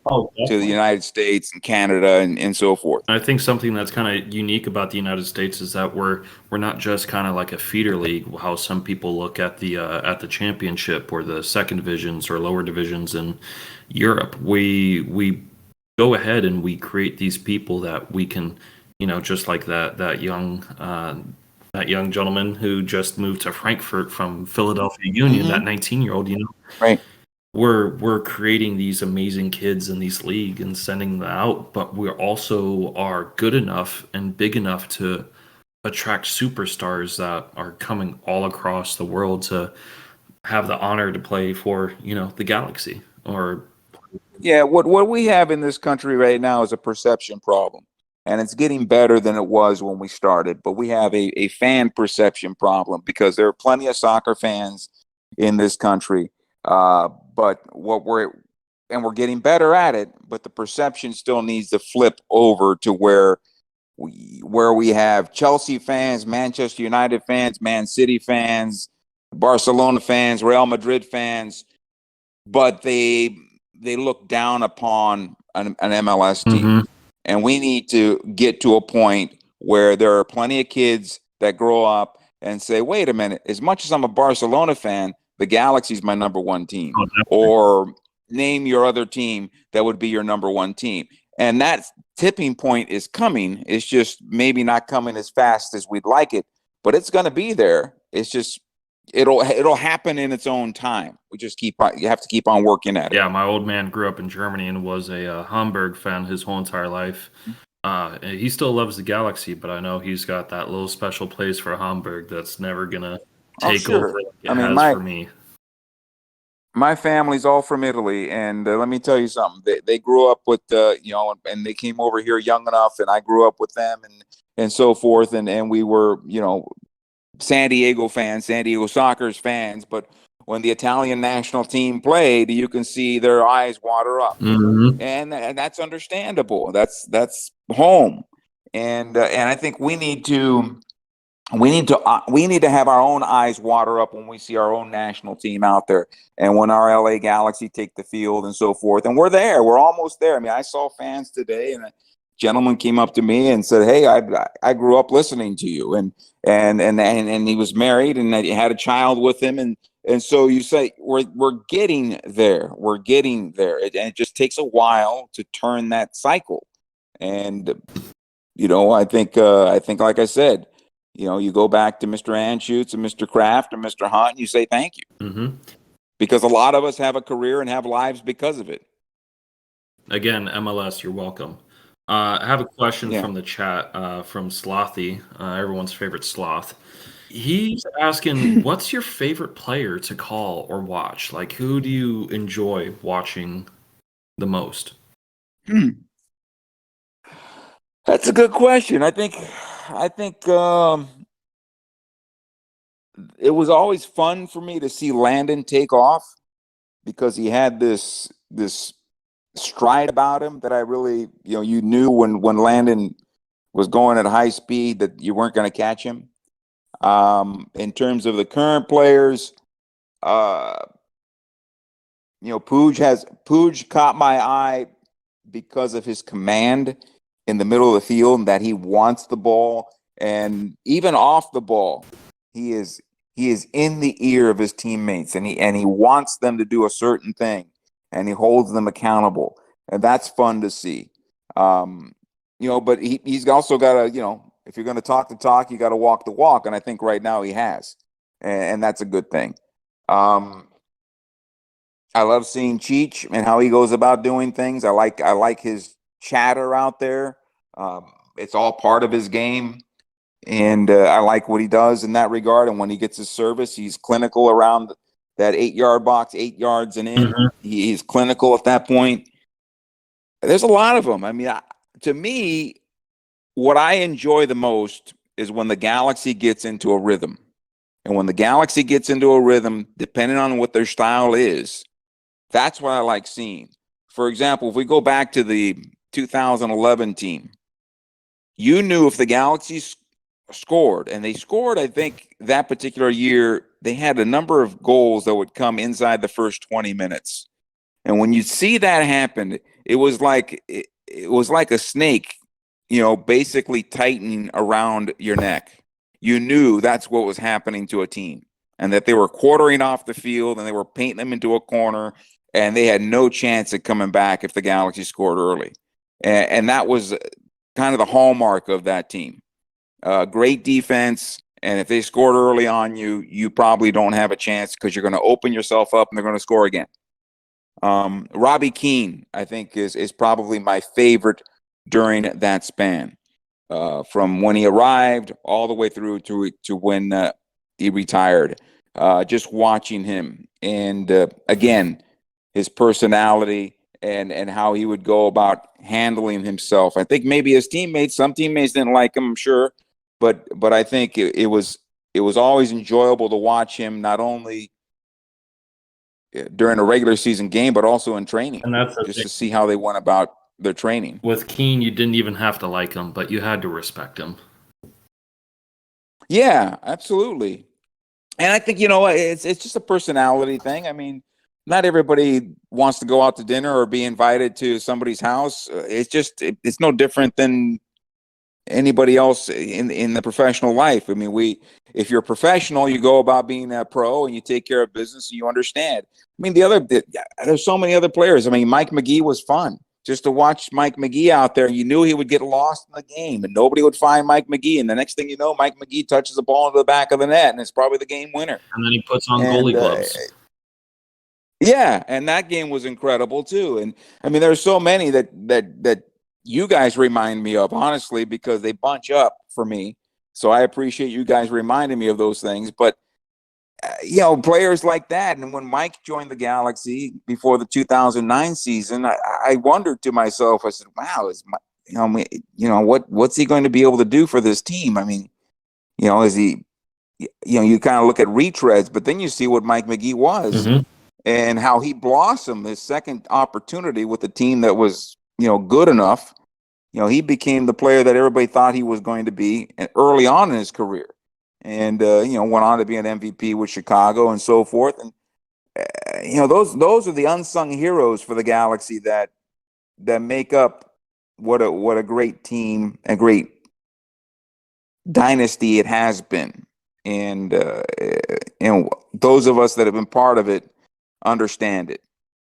to the United States and Canada and so forth. I think something that's kind of unique about the United States is that we're not just kind of like a feeder league, how some people look at the championship or the second divisions or lower divisions in Europe. We go ahead and we create these people that we can, just like that young gentleman who just moved to Frankfurt from Philadelphia Union, that 19-year-old, Right. We're creating these amazing kids in these league and sending them out, but we also are good enough and big enough to attract superstars that are coming all across the world to have the honor to play for, the GaLaxy. Or Yeah, what we have in this country right now is a perception problem. And it's getting better than it was when we started, but we have a fan perception problem because there are plenty of soccer fans in this country. But we're getting better at it, but the perception still needs to flip over to where we have Chelsea fans, Manchester United fans, Man City fans, Barcelona fans, Real Madrid fans, but they look down upon an MLS team. And we need to get to a point where there are plenty of kids that grow up and say, wait a minute, as much as I'm a Barcelona fan, the GaLaxy is my number one team. Or name your other team that would be your number one team. And that tipping point is coming. It's just maybe not coming as fast as we'd like it, but it's going to be there. It's just it'll happen in its own time. You have to keep on working at it. Yeah, my old man grew up in Germany and was a Hamburg fan his whole entire life. He still loves the GaLaxy, but I know he's got that little special place for Hamburg that's never gonna take over like it has for me. My family's all from Italy, and let me tell you something. They grew up with and they came over here young enough, and I grew up with them and so forth, and we were San Diego fans, San Diego Soccer's fans, but when the Italian national team played, you can see their eyes water up, and that's understandable. That's home, and I think we need to have our own eyes water up when we see our own national team out there, and when our LA GaLaxy take the field and so forth. And we're there. We're almost there. I mean, I saw fans today, and a gentleman came up to me and said, "Hey, I grew up listening to you," and he was married and he had a child with him, and so you say we're getting there. We're getting there, and it just takes a while to turn that cycle. And I think like I said, you go back to Mr. Anschutz and Mr. Kraft and Mr. Hunt, and you say thank you. because a lot of us have a career and have lives because of it. Again, MLS, you're welcome. I have a question Yeah. from the chat from Slothy, everyone's favorite sloth. He's asking, what's your favorite player to call or watch? Like, who do you enjoy watching the most? That's a good question. I think it was always fun for me to see Landon take off because he had this stride about him that I really, you knew when Landon was going at high speed that you weren't going to catch him. In terms of the current players, Pooj caught my eye because of his command in the middle of the field and that he wants the ball, and even off the ball, he is in the ear of his teammates, and he wants them to do a certain thing, and he holds them accountable, and that's fun to see. But he's also got to, if you're going to talk the talk, you got to walk the walk, and I think right now he has, and that's a good thing. I love seeing Cheech and how he goes about doing things. I like his chatter out there. It's all part of his game, and I like what he does in that regard. And when he gets his service, he's clinical around that 8-yard box, 8 yards and in. Mhm. He's clinical at that point. There's a lot of them. I mean, to me, what I enjoy the most is when the GaLaxy gets into a rhythm. And when the GaLaxy gets into a rhythm, depending on what their style is, that's what I like seeing. For example, if we go back to the 2011 team, you knew if the GaLaxy scored, and they scored, I think that particular year, they had a number of goals that would come inside the first 20 minutes. And when you see that happen, it was like a snake, basically tightening around your neck. You knew that's what was happening to a team, and that they were quartering off the field and they were painting them into a corner, and they had no chance of coming back if the GaLaxy scored early. And that was kind of the hallmark of that team. Great defense, and if they scored early on you, you probably don't have a chance because you're going to open yourself up and they're going to score again. Robbie Keane, I think, is probably my favorite during that span, from when he arrived all the way through to when he retired. Just watching him, and again, his personality and how he would go about handling himself. I think maybe his teammates, some teammates didn't like him, I'm sure, but I think it was always enjoyable to watch him, not only during a regular season game, but also in training, And that's the just thing. to see how they went about their training. With Keane, you didn't even have to like him, but you had to respect him. Yeah, absolutely. And I think, it's just a personality thing. I mean, not everybody wants to go out to dinner or be invited to somebody's house. It's no different than anybody else in the professional life. I mean, if you're a professional, you go about being a pro and you take care of business and you understand. I mean, there's so many other players. I mean, Mike McGee was fun just to watch Mike McGee out there. You knew he would get lost in the game and nobody would find Mike McGee. And the next thing you know, Mike McGee touches the ball into the back of the net and it's probably the game winner. And then he puts on goalie gloves. Yeah, and that game was incredible too. And I mean, there's so many that you guys remind me of, honestly, because they bunch up for me. So I appreciate you guys reminding me of those things. But players like that. And when Mike joined the GaLaxy before the 2009 season, I wondered to myself, I said, "Wow, what's he going to be able to do for this team? I mean, is he? You kind of look at retreads, but then you see what Mike McGee was." Mm-hmm. And how he blossomed his second opportunity with a team that was, good enough. He became the player that everybody thought he was going to be early on in his career. And, went on to be an MVP with Chicago and so forth. And, those are the unsung heroes for the GaLaxy that make up what a great team, a great dynasty it has been. And, those of us that have been part of it understand it,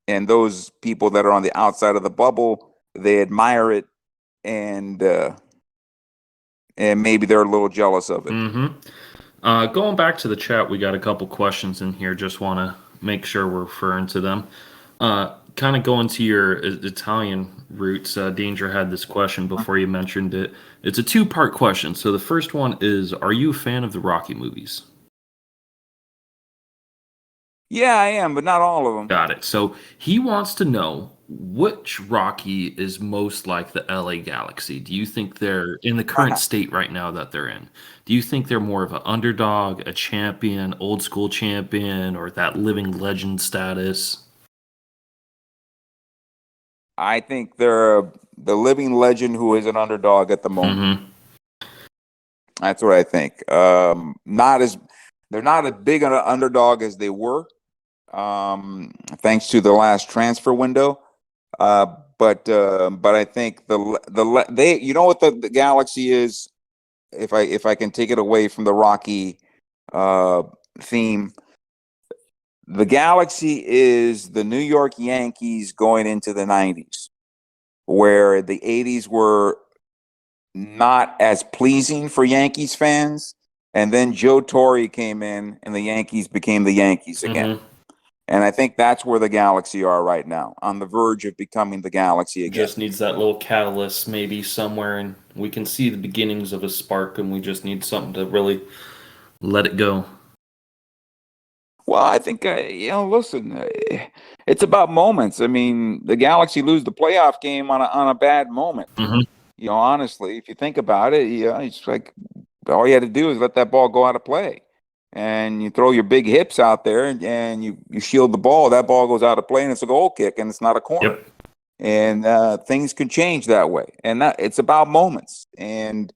and those people that are on the outside of the bubble, they admire it, and maybe they're a little jealous of it. Mm-hmm. Going back to the chat, we got a couple questions in here. Just want to make sure we're referring to them. Kind of going to your Italian roots, Danger had this question before you mentioned it. It's a two-part question. So the first one is, are you a fan of the Rocky movies? Yeah, I am, but not all of them. Got it. So he wants to know which Rocky is most like the LA Galaxy. Do you think they're in the current state right now that they're in? Do you think they're more of an underdog, a champion, old school champion, or that living legend status? I think they're the living legend who is an underdog at the moment. Mm-hmm. That's what I think. They're not as big an underdog as they were, thanks to the last transfer window. But I think they, you know what the Galaxy is. If I can take it away from the Rocky theme, the Galaxy is the New York Yankees going into the 90s, where the 80s were not as pleasing for Yankees fans. And then Joe Torre came in and the Yankees became the Yankees again. Mm-hmm. And I think that's where the Galaxy are right now, on the verge of becoming the Galaxy again. Just needs that little catalyst maybe somewhere, and we can see the beginnings of a spark, and we just need something to really let it go. Well, I think, listen, it's about moments. I mean, the Galaxy lose the playoff game on a bad moment. Mm-hmm. Honestly, if you think about it, it's like all you had to do is let that ball go out of play. And you throw your big hips out there and you shield the ball. That ball goes out of play and it's a goal kick and it's not a corner. Yep. And things can change that way. And it's about moments. And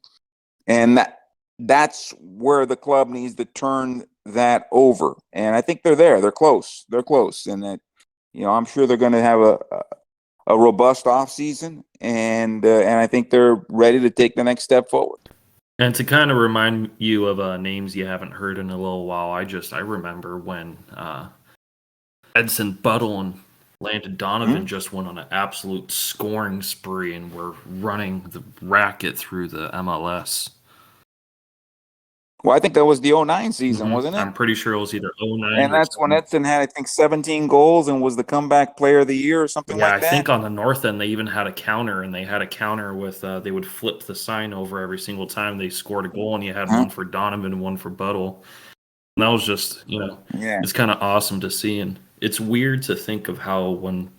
that's where the club needs to turn that over. And I think they're there. They're close. They're close. And that, I'm sure they're going to have a robust offseason. And I think they're ready to take the next step forward. And to kind of remind you of names you haven't heard in a little while, I remember when Edson Buttle and Landon Donovan just went on an absolute scoring spree and were running the racket through the MLS. Well, I think that was the 09 season, wasn't it? I'm pretty sure it was either 09 and that's when Edson had, I think, 17 goals and was the comeback player of the year or something like that. Yeah, I think on the north end they even had a counter, and they had a counter with they would flip the sign over every single time they scored a goal, and you had one for Donovan and one for Buttle. And that was just, it's kind of awesome to see. And it's weird to think of how when,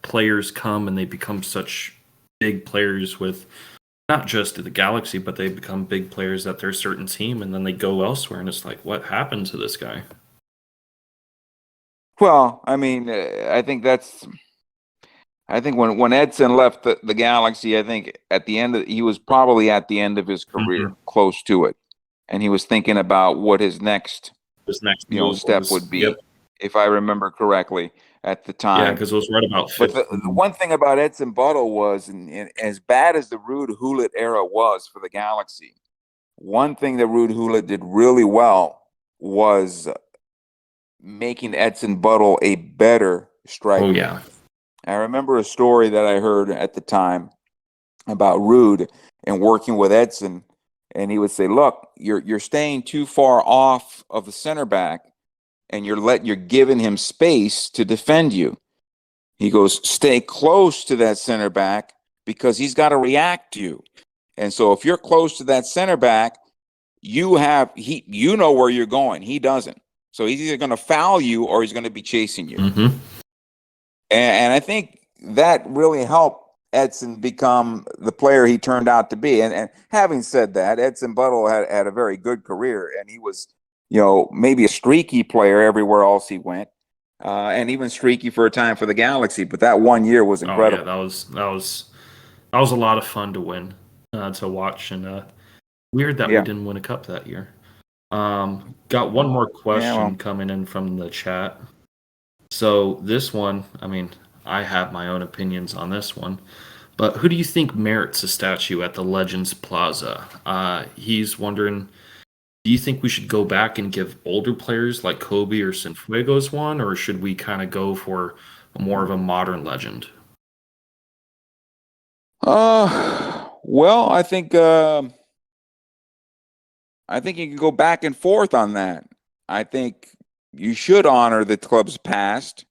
players come and they become such big players with not just the Galaxy, but they become big players at their certain team, and then they go elsewhere, and it's like, what happened to this guy? Well, I mean, I think when Edson left the Galaxy, I think he was probably at the end of his career, close to it, and he was thinking about what his next step would be, if I remember correctly at the time. Yeah, because it was right about 50. But the one thing about Edson Buttle was, and as bad as the Ruud Gullit era was for the Galaxy, one thing that Ruud Gullit did really well was making Edson Buttle a better striker. Oh, yeah. I remember a story that I heard at the time about Ruud and working with Edson, and he would say, "Look, you're staying too far off of the center back, and you're giving him space to defend you." He goes, "Stay close to that center back because he's got to react to you. And so if you're close to that center back, you know where you're going. He doesn't. So he's either going to foul you or he's going to be chasing you." Mm-hmm. And I think that really helped Edson become the player he turned out to be. And having said that, Edson Buttle had a very good career, and he was, maybe a streaky player everywhere else he went, and even streaky for a time for the Galaxy. But that 1 year was incredible. Oh, yeah, that was a lot of fun to win, to watch, and weird that we didn't win a cup that year. Got one more question coming in from the chat. So this one, I mean, I have my own opinions on this one, but who do you think merits a statue at the Legends Plaza? He's wondering, do you think we should go back and give older players like Kobe or Cienfuegos one, or should we kind of go for more of a modern legend? Well, I think you can go back and forth on that. I think you should honor the club's past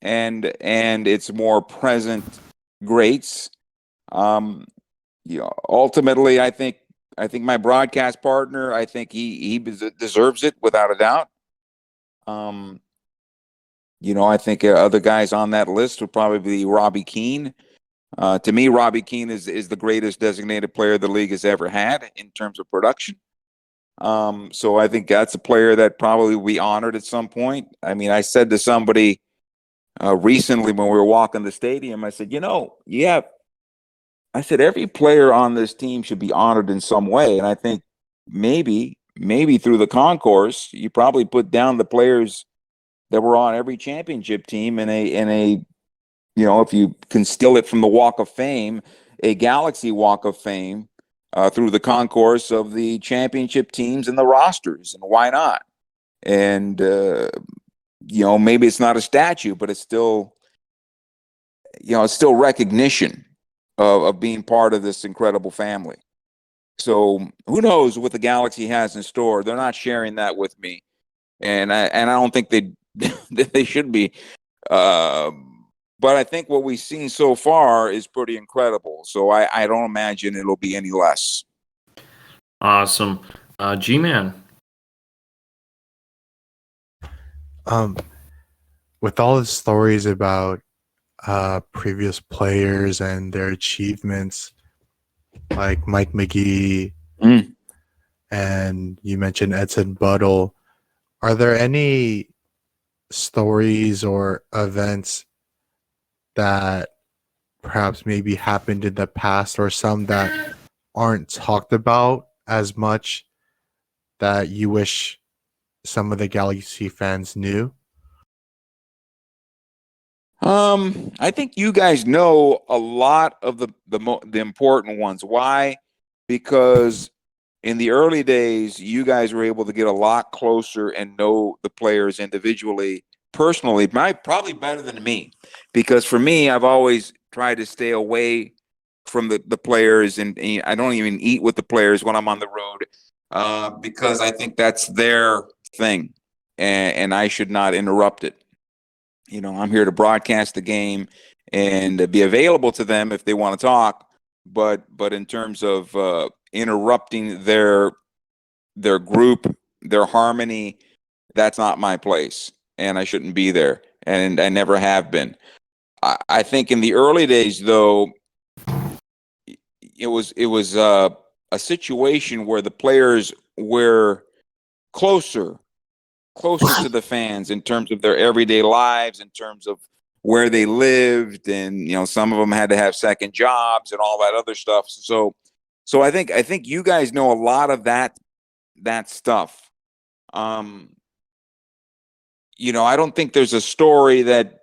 and its more present greats. Ultimately, I think my broadcast partner, I think he deserves it without a doubt. I think other guys on that list would probably be Robbie Keane. To me, Robbie Keane is the greatest designated player the league has ever had in terms of production. So I think that's a player that probably will be honored at some point. I mean, I said to somebody recently when we were walking the stadium, I said, I said every player on this team should be honored in some way, and I think maybe through the concourse, you probably put down the players that were on every championship team in a if you can steal it from the Walk of Fame, a GaLaxy Walk of Fame through the concourse of the championship teams and the rosters, and why not? And maybe it's not a statue, but it's still recognition of being part of this incredible family. So who knows what the GaLaxy has in store? They're not sharing that with me, and I don't think they should be. But I think what we've seen so far is pretty incredible. So I don't imagine it'll be any less. Awesome. G-Man. With all the stories about previous players and their achievements, like Mike McGee, and you mentioned Edson Buttle, are there any stories or events that perhaps maybe happened in the past, or some that aren't talked about as much, that you wish some of the GaLaxy fans knew? I think you guys know a lot of the important ones. Why? Because in the early days, you guys were able to get a lot closer and know the players individually, personally, probably better than me. Because for me, I've always tried to stay away from the players, and I don't even eat with the players when I'm on the road, because I think that's their thing, and I should not interrupt it. I'm here to broadcast the game and be available to them if they want to talk. But in terms of interrupting their group, their harmony, that's not my place, and I shouldn't be there, and I never have been. I think in the early days, though, it was a situation where the players were closer to the fans in terms of their everyday lives, in terms of where they lived, and some of them had to have second jobs and all that other stuff. So I think you guys know a lot of that stuff. I don't think there's a story that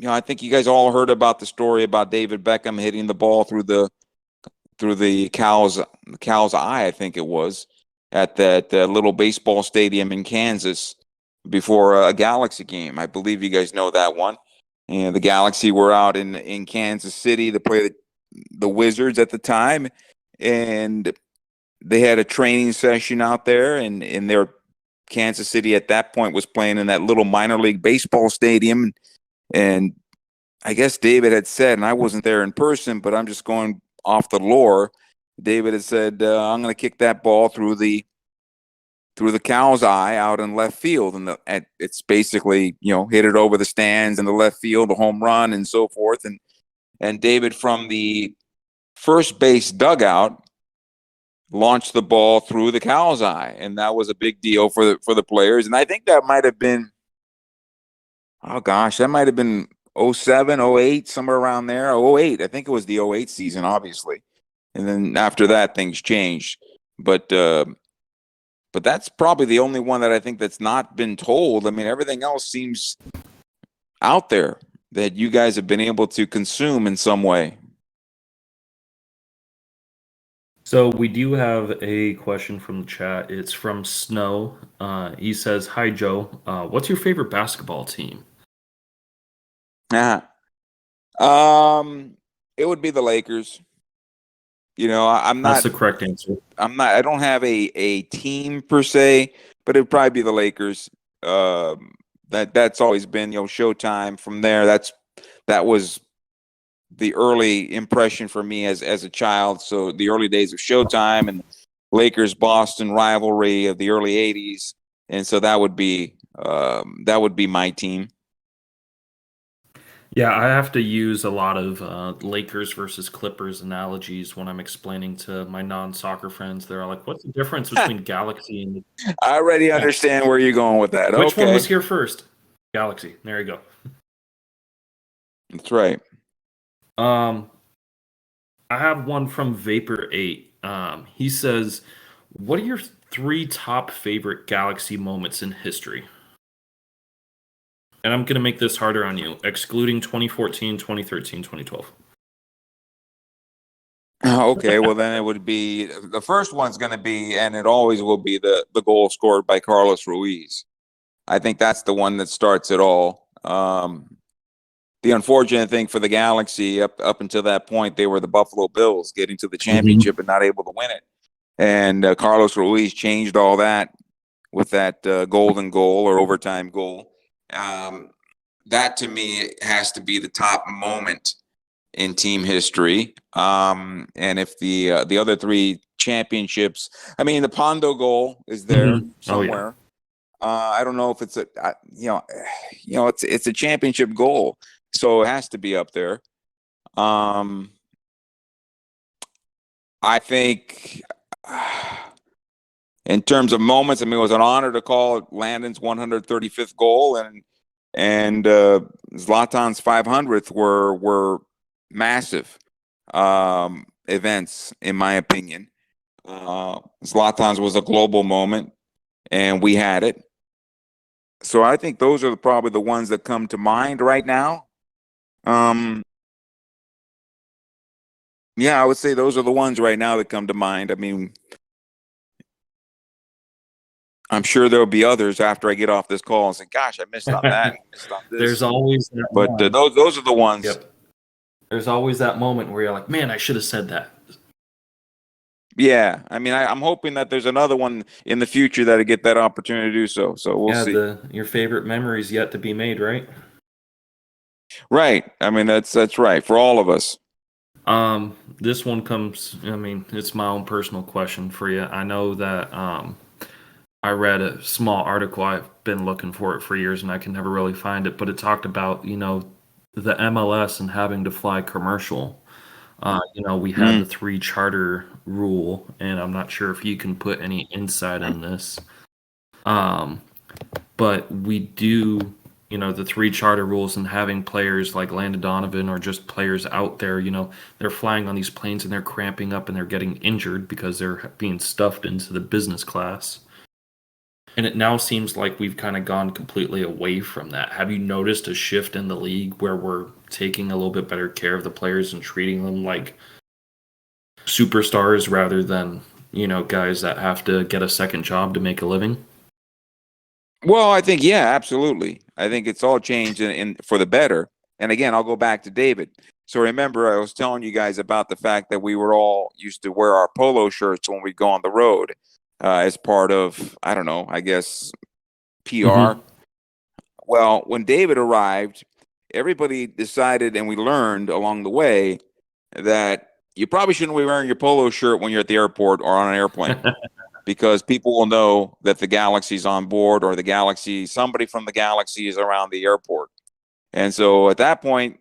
I think you guys all heard about the story about David Beckham hitting the ball through the cow's eye, I think it was, at that little baseball stadium in Kansas before a GaLaxy game. I believe you guys know that one. And the GaLaxy were out in Kansas City to play the Wizards at the time, and they had a training session out there, and in their Kansas City at that point was playing in that little minor league baseball stadium. And I guess David had said, and I wasn't there in person, but I'm just going off the lore. David had said, I'm going to kick that ball through the cow's eye out in left field, and it's basically hit it over the stands in the left field, a home run, and so forth. And David from the first base dugout launched the ball through the cow's eye, and that was a big deal for the players. And I think that might have been, that might have been 07, 08, somewhere around there. 08, I think it was the 08 season, obviously. And then after that, things changed. But that's probably the only one that I think that's not been told. I mean, everything else seems out there that you guys have been able to consume in some way. So we do have a question from the chat. It's from Snow. He says, "Hi Joe. What's your favorite basketball team?" It would be the Lakers. I'm That's not. the correct answer. I don't have a team per se, but it'd probably be the Lakers. That's always been, Showtime. From there, that was the early impression for me as a child. So the early days of Showtime and Lakers Boston rivalry of the early '80s, and so that would be my team. Yeah, I have to use a lot of Lakers versus Clippers analogies when I'm explaining to my non-soccer friends. They're like, "What's the difference between GaLaxy and I already understand where you're going with that. which one Okay, was here first?" GaLaxy. There you go. that's right. I have one from Vapor8. He says, "What are your 3 top favorite GaLaxy moments in history?" And I'm going to make this harder on you, excluding 2014, 2013, 2012. Okay, well then it would be the first one's going to be, and it always will be, the goal scored by Carlos Ruiz. I think that's the one that starts it all. The unfortunate thing for the GaLaxy, up until that point, they were the Buffalo Bills, getting to the championship and not able to win it. And Carlos Ruiz changed all that with that golden goal or overtime goal. That to me has to be the top moment in team history. And if the other 3 championships, I mean, the Pondo goal is there somewhere. I don't know if it's it's a championship goal, so it has to be up there. I think in terms of moments, I mean, it was an honor to call Landon's 135th goal, and Zlatan's 500th were massive events, in my opinion. Zlatan's was a global moment, and we had it. So I think those are probably the ones that come to mind right now. Yeah, I would say those are the ones right now that come to mind. I mean, I'm sure there'll be others after I get off this call and say, "Gosh, I missed on that, missed on this." There's always that but one. those are the ones. Yep. There's always that moment where you're like, "Man, I should have said that." Yeah, I mean, I'm hoping that there's another one in the future that I get that opportunity to do so. So we'll see. Your favorite memories yet to be made, right? Right. I mean, that's right for all of us. This one comes. I mean, it's my own personal question for you. I know that I read a small article. I've been looking for it for years, and I can never really find it. But it talked about the MLS and having to fly commercial. We had the 3 charter rule, and I'm not sure if you can put any insight in this. But we do, the 3 charter rules, and having players like Landon Donovan or just players out there, they're flying on these planes and they're cramping up and they're getting injured because they're being stuffed into the business class. And it now seems like we've kind of gone completely away from that. Have you noticed a shift in the league where we're taking a little bit better care of the players and treating them like superstars rather than, guys that have to get a second job to make a living? Well, I think, yeah, absolutely. I think it's all changed in for the better. And again, I'll go back to David. So remember, I was telling you guys about the fact that we were all used to wear our polo shirts when we'd go on the road. As part of, I don't know, I guess, PR. Well, when David arrived, everybody decided, and we learned along the way, that you probably shouldn't be wearing your polo shirt when you're at the airport or on an airplane because people will know that the GaLaxy's on board, or somebody from the GaLaxy is around the airport. And so at that point,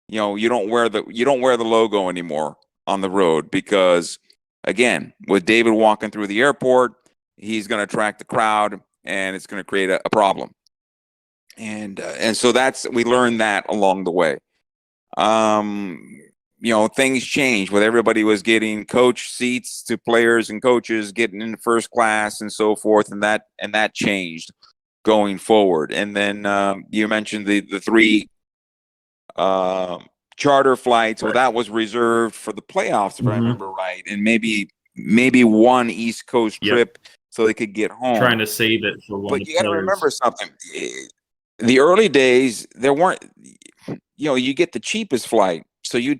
you don't wear the logo anymore on the road because, again, with David walking through the airport, he's going to attract the crowd, and it's going to create a problem. And so we learned that along the way. Things changed with everybody was getting coach seats to players and coaches getting into first class and so forth, and that changed going forward. And then you mentioned the 3 charter flights. Well, that was reserved for the playoffs, if I remember right, and maybe one East Coast trip so they could get home. Trying to save it for one. But you got to remember something. The early days, there weren't. You get the cheapest flight, so you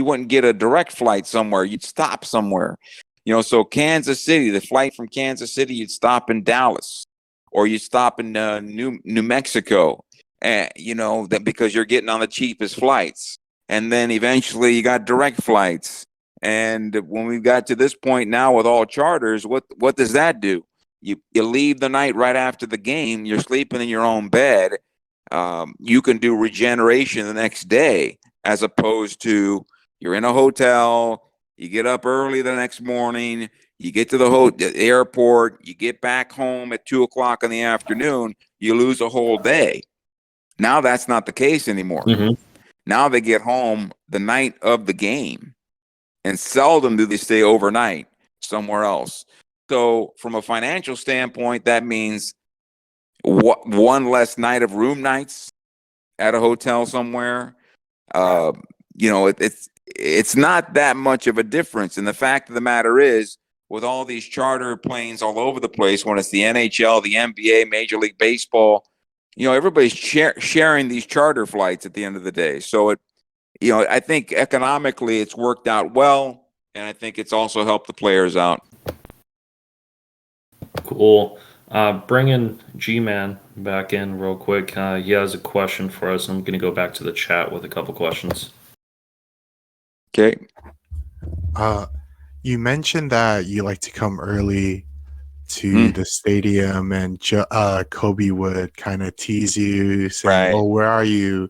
wouldn't get a direct flight somewhere. You'd stop somewhere. So Kansas City, the flight from Kansas City, you'd stop in Dallas, or you stop in New Mexico, and that because you're getting on the cheapest flights, and then eventually you got direct flights. And when we got to this point now with all charters, what does that do? You leave the night right after the game. You're sleeping in your own bed. You can do regeneration the next day, as opposed to you're in a hotel. You get up early the next morning. You get to the airport. You get back home at 2 o'clock in the afternoon. You lose a whole day. Now that's not the case anymore. Mhm. Now they get home the night of the game, and seldom do they stay overnight somewhere else. So from a financial standpoint, that means one less night of room nights at a hotel somewhere. It's not that much of a difference. And the fact of the matter is, with all these charter planes all over the place, when it's the NHL, the NBA, Major League Baseball, everybody's sharing these charter flights at the end of the day. So I think economically it's worked out well, and I think it's also helped the players out. Cool. Bringing G-Man back in real quick. He has a question for us. I'm going to go back to the chat with a couple questions. Okay. You mentioned that you like to come early to the stadium, and Kobe would kind of tease you, saying, Right. "Oh, where are you?"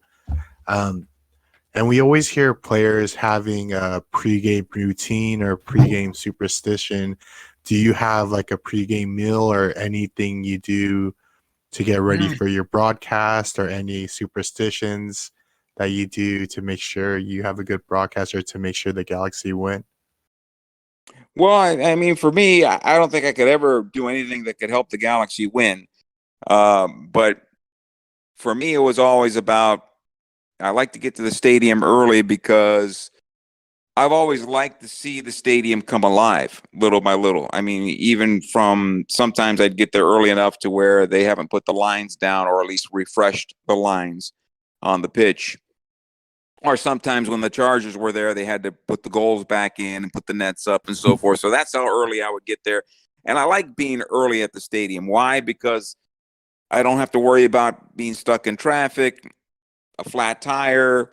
And we always hear players having a pregame routine or pregame superstition. Do you have like a pregame meal or anything you do to get ready for your broadcast, or any superstitions that you do to make sure you have a good broadcast or to make sure the GaLaxy win? Well, I mean, for me, I don't think I could ever do anything that could help the GaLaxy win. But for me, it was always about, I like to get to the stadium early because I've always liked to see the stadium come alive little by little. I mean, even from sometimes I'd get there early enough to where they haven't put the lines down, or at least refreshed the lines on the pitch. Or sometimes when the Chargers were there, they had to put the goals back in and put the nets up and so forth. So that's how early I would get there. And I like being early at the stadium. Why? Because I don't have to worry about being stuck in traffic, a flat tire,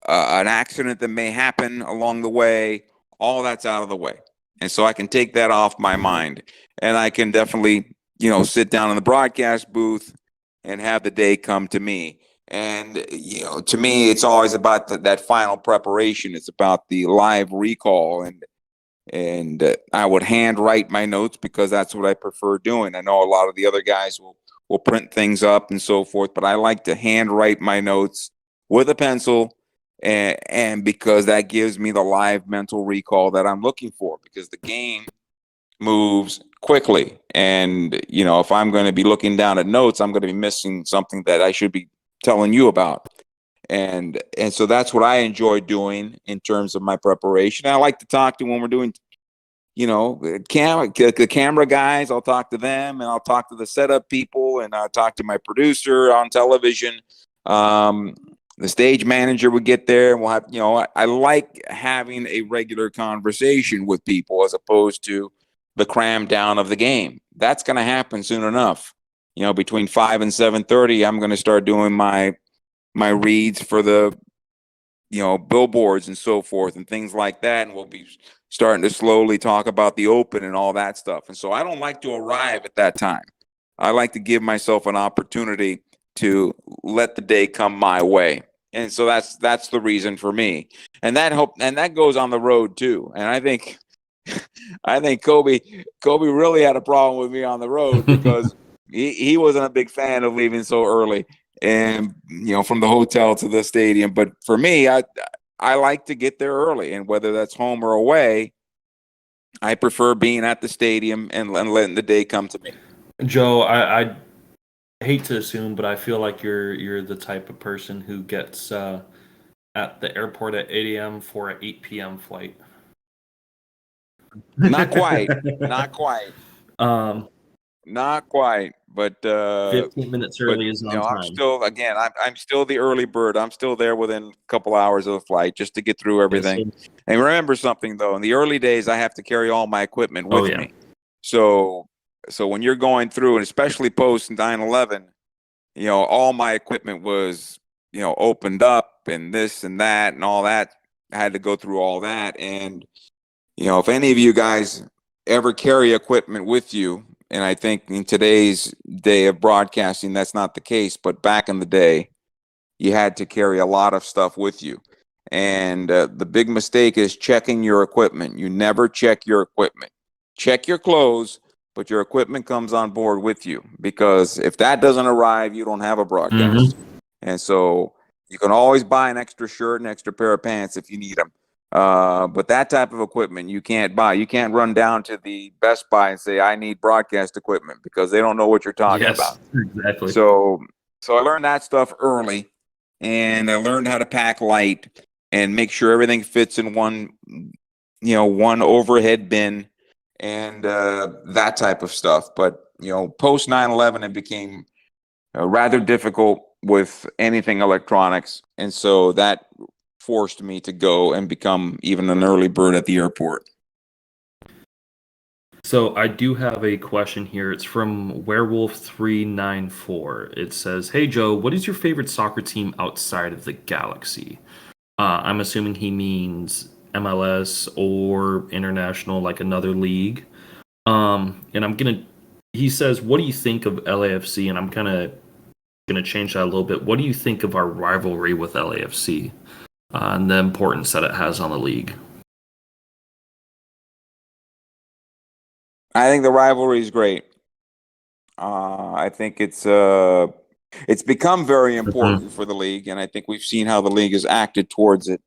an accident that may happen along the way. All that's out of the way. And so I can take that off my mind. And I can definitely, sit down in the broadcast booth and have the day come to me. And, to me, it's always about that final preparation. It's about the live recall. And I would handwrite my notes because that's what I prefer doing. I know a lot of the other guys will print things up and so forth, but I like to handwrite my notes with a pencil, and because that gives me the live mental recall that I'm looking for, because the game moves quickly. And, if I'm going to be looking down at notes, I'm going to be missing something that I should be telling you about. And so that's what I enjoy doing in terms of my preparation. I like to talk to, when we're doing, the camera guys, I'll talk to them, and I'll talk to the setup people, and I'll talk to my producer on television. The stage manager would get there, and we'll have, I like having a regular conversation with people as opposed to the cram down of the game. That's going to happen soon enough. Between 5 and 7:30, I'm going to start doing my reads for the, billboards and so forth and things like that. And we'll be starting to slowly talk about the Open and all that stuff. And so I don't like to arrive at that time. I like to give myself an opportunity to let the day come my way. And so that's the reason for me. And that goes on the road too. And I think Kobe really had a problem with me on the road because he wasn't a big fan of leaving so early, and from the hotel to the stadium. But for me, I like to get there early, and whether that's home or away, I prefer being at the stadium and letting the day come to me. Joe, I hate to assume, but I feel like you're the type of person who gets at the airport at 8 a.m. for an 8 p.m. flight. Not quite. Not quite. Not quite. But 15 minutes early is on I'm time. I'm still the early bird. I'm still there within a couple hours of the flight just to get through everything. Yes, and remember something though, in the early days I have to carry all my equipment with Oh, yeah. me. So So when you're going through, and especially post 9/11, all my equipment was, opened up and this and that and all that. I had to go through all that. And, if any of you guys ever carry equipment with you, and I think in today's day of broadcasting, that's not the case, but back in the day, you had to carry a lot of stuff with you. And the big mistake is checking your equipment. You never check your equipment. Check your clothes, but your equipment comes on board with you, because if that doesn't arrive, you don't have a broadcast. And so you can always buy an extra shirt, an extra pair of pants if you need them. But that type of equipment you can't buy. You can't run down to the Best Buy and say, I need broadcast equipment, because they don't know what you're talking about. Exactly. So I learned that stuff early, and I learned how to pack light and make sure everything fits in one overhead bin, and that type of stuff. But, post 9/11, it became rather difficult with anything electronics. And so that forced me to go and become even an early bird at the airport. So I do have a question here. It's from Werewolf394. It says, "Hey Joe, what is your favorite soccer team outside of the GaLAxy?" I'm assuming he means MLS or international, like another league. And he says, "What do you think of LAFC?" And I'm kind of gonna change that a little bit. What do you think of our rivalry with LAFC and the importance that it has on the league? I think the rivalry is great. I think it's become very important for the league, and I think we've seen how the league has acted towards it.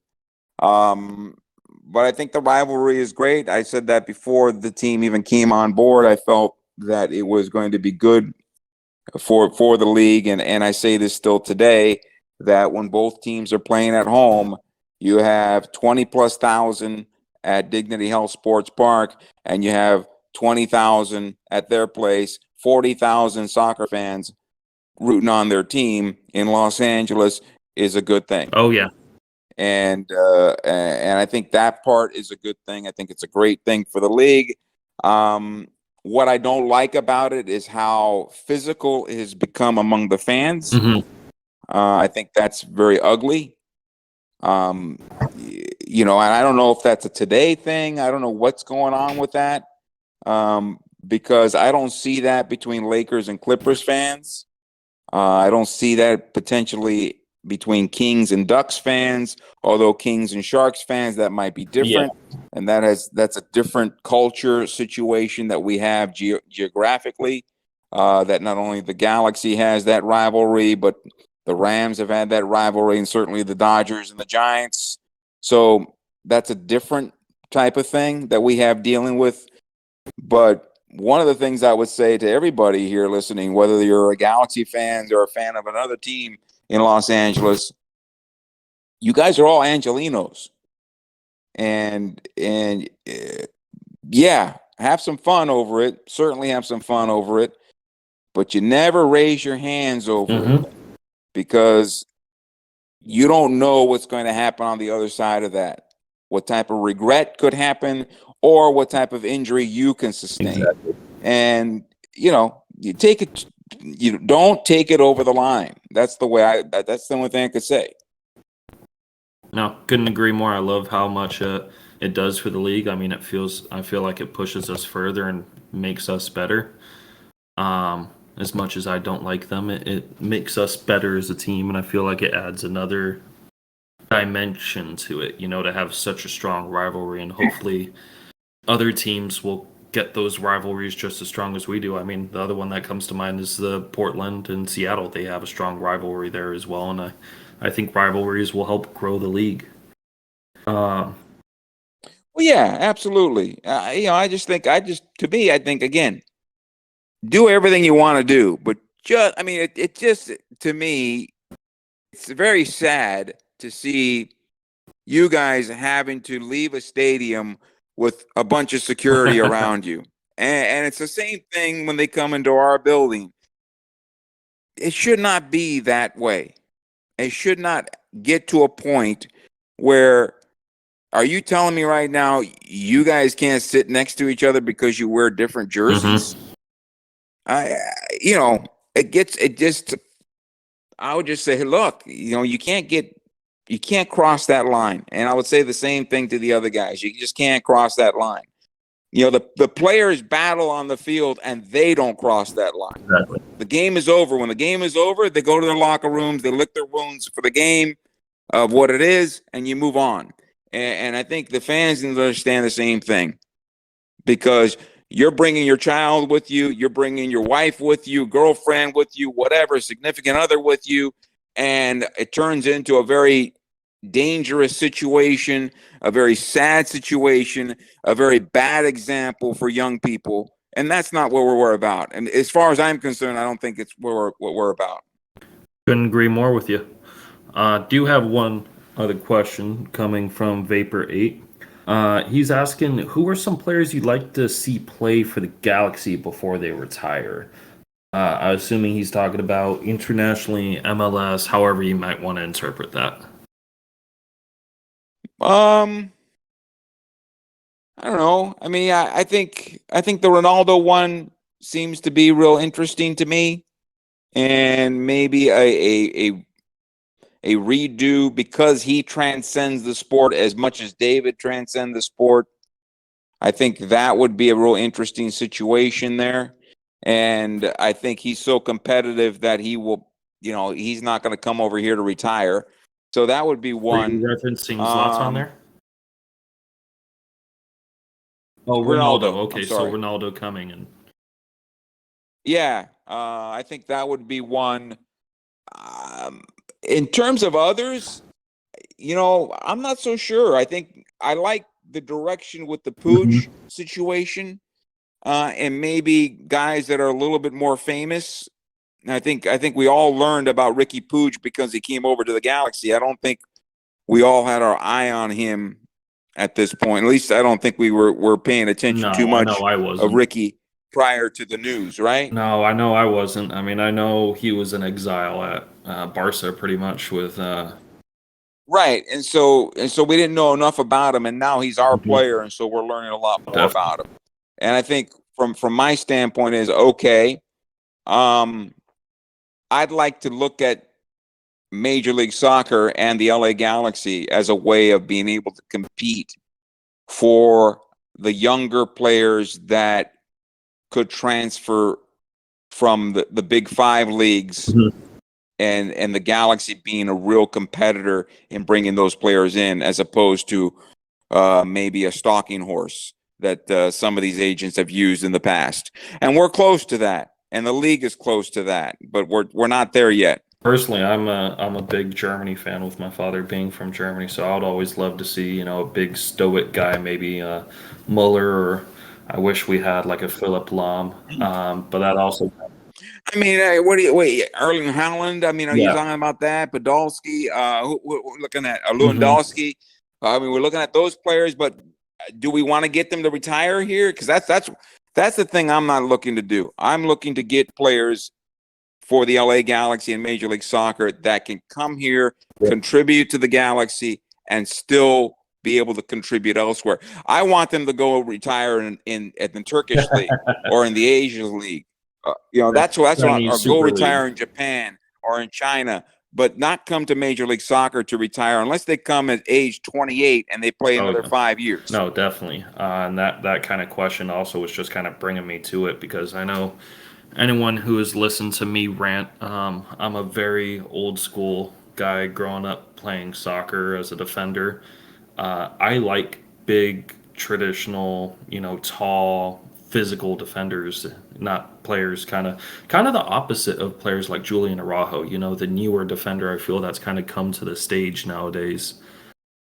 But I think the rivalry is great. I said that before the team even came on board. I felt that it was going to be good for the league, and I say this still today, that when both teams are playing at home, you have 20,000+ at Dignity Health Sports Park, and you have 20,000 at their place, 40,000 soccer fans rooting on their team in Los Angeles is a good thing. Oh yeah. And I think that part is a good thing. I think it's a great thing for the league. What I don't like about it is how physical it has become among the fans. I think that's very ugly. And I don't know if that's a today thing. I don't know what's going on with that. Because I don't see that between Lakers and Clippers fans. I don't see that potentially between Kings and Ducks fans, although Kings and Sharks fans, that might be different. Yeah. And that's a different culture situation that we have geographically, that not only the GaLAxy has that rivalry, but the Rams have had that rivalry, and certainly the Dodgers and the Giants. So that's a different type of thing that we have dealing with. But one of the things I would say to everybody here listening, whether you're a GaLAxy fan or a fan of another team in Los Angeles, you guys are all Angelinos, and yeah, have some fun over it. Certainly have some fun over it, but you never raise your hands over it, because you don't know what's going to happen on the other side of that. What type of regret could happen, or what type of injury you can sustain. Exactly. And you take it. You don't take it over the line. That's the way that's the only thing I could say. No, couldn't agree more. I love how much it does for the league. I mean, I feel like it pushes us further and makes us better. As much as I don't like them, it makes us better as a team, and I feel like it adds another dimension to it, to have such a strong rivalry, and hopefully other teams will get those rivalries just as strong as we do. I mean, the other one that comes to mind is the Portland and Seattle. They have a strong rivalry there as well, and I think rivalries will help grow the league. Well, yeah, absolutely. I think again, do everything you want to do, but it just, to me, it's very sad to see you guys having to leave a stadium with a bunch of security around you. And it's the same thing when they come into our building. It should not be that way. It should not get to a point where, are you telling me right now you guys can't sit next to each other because you wear different jerseys? I, I would just say, look, you can't cross that line. And I would say the same thing to the other guys. You just can't cross that line. The players battle on the field and they don't cross that line. Exactly. The game is over. When the game is over, they go to their locker rooms, they lick their wounds for the game of what it is, and you move on. And I think the fans need to understand the same thing, because you're bringing your child with you, you're bringing your wife with you, girlfriend with you, whatever, significant other with you, and it turns into a very dangerous situation, a very sad situation, a very bad example for young people. And that's not what we're about. And as far as I'm concerned, I don't think it's what we're about. Couldn't agree more with you. Do have one other question coming from Vapor 8. He's asking, who are some players you'd like to see play for the GaLaxy before they retire? I'm assuming he's talking about internationally, MLS, however you might want to interpret that. I don't know. I mean, I think the Ronaldo one seems to be real interesting to me, and maybe a redo, because he transcends the sport as much as David transcends the sport. I think that would be a real interesting situation there. And I think he's so competitive that he will, he's not going to come over here to retire. So that would be Are one. you referencing Zlatan there? Oh, Ronaldo. Ronaldo. Okay, I'm so sorry. Ronaldo coming in. Yeah, I think that would be one. In terms of others, I'm not so sure. I think I like the direction with the Pooch situation, and maybe guys that are a little bit more famous. And I think we all learned about Ricky Pooch because he came over to the GaLaxy. I don't think we all had our eye on him at this point. At least I don't think we were paying attention too No, I much know I of wasn't. Ricky prior to the news, right? No, I know I wasn't. I mean, I know he was in exile at Barca pretty much with Right. And so we didn't know enough about him, and now he's our Mhm. player, and so we're learning a lot more Definitely. about him. And I think from my standpoint is okay. I'd like to look at Major League Soccer and the LA Galaxy as a way of being able to compete for the younger players that could transfer from the big five leagues, Mhm. and the Galaxy being a real competitor in bringing those players in, as opposed to maybe a stalking horse that some of these agents have used in the past. And we're close to that, and the league is close to that, but we're not there yet. Personally, I'm a big Germany fan with my father being from Germany, so I would always love to see, a big stoic guy, maybe Muller, or I wish we had like a Philip Lahm. But that also, I mean, wait, Erling Haaland? I mean, are you yeah. talking about that? Podolski? We're looking at Mhm. Lewandowski. I mean, we're looking at those players, but do we want to get them to retire here? Because that's the thing I'm not looking to do. I'm looking to get players for the LA Galaxy and Major League Soccer that can come here, Yeah. contribute to the Galaxy, and still be able to contribute elsewhere. I want them to go retire in the Turkish league or in the Asian league. That's what, Chinese or go Super League. retire in Japan or in China, but not come to Major League Soccer to retire unless they come at age 28 and they play Oh, another yeah. 5 years. No, definitely. And that kind of question also was just kind of bringing me to it, because I know anyone who has listened to me rant, I'm a very old school guy growing up playing soccer as a defender. I like big, traditional, tall, physical defenders, not players kind of the opposite of players like Julian Araujo, the newer defender. I feel that's kind of come to the stage nowadays.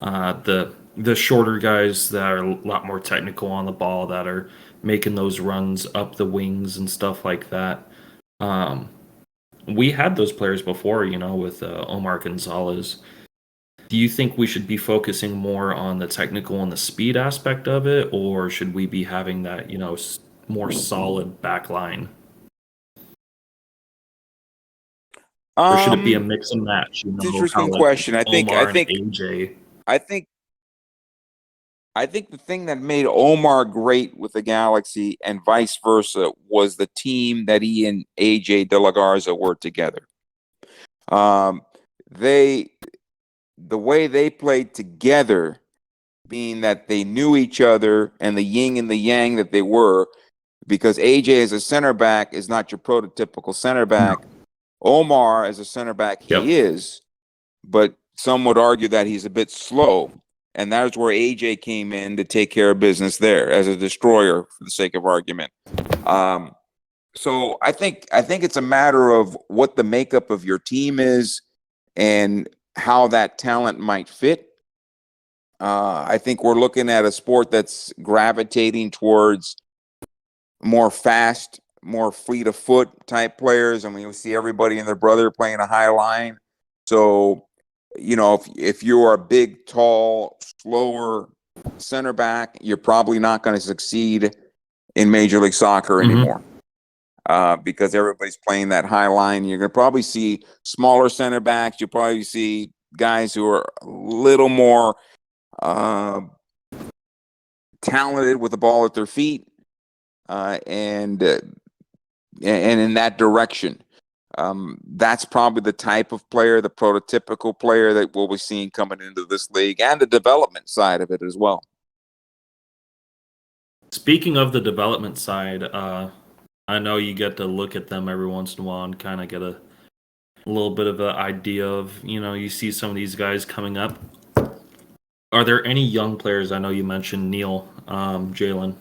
The shorter guys that are a lot more technical on the ball, that are making those runs up the wings and stuff like that. Um, we had those players before, with Omar Gonzalez. Do you think we should be focusing more on the technical and the speed aspect of it, or should we be having that, more solid back line? Or should it be a mix and match, It's an how interesting like question. Omar and AJ? I think I think the thing that made Omar great with the Galaxy and vice versa was the team that he and AJ De La Garza were together. They, the way they played together, being that they knew each other and the yin and the yang that they were, because AJ as a center back is not your prototypical center back. Omar as a center back, he is, but some would argue that he's a bit slow. And that is where AJ came in to take care of business there as a destroyer, for the sake of argument. So I think it's a matter of what the makeup of your team is and how that talent might fit. I think we're looking at a sport that's gravitating towards more fast, more fleet of foot type players. I mean, you see everybody and their brother playing a high line. So, you know, if you're a big, tall, slower center back, you're probably not going to succeed in Major League Soccer anymore. Because everybody's playing that high line. You're going to probably see smaller center backs. You'll probably see guys who are a little more talented with the ball at their feet, and in that direction. That's probably the type of player, the prototypical player that we'll be seeing coming into this league, and the development side of it as well. Speaking of the development side, I know you get to look at them every once in a while and kind of get a little bit of an idea of, you know, you see some of these guys coming up. Are there any young players? I know you mentioned Neil, Jalen.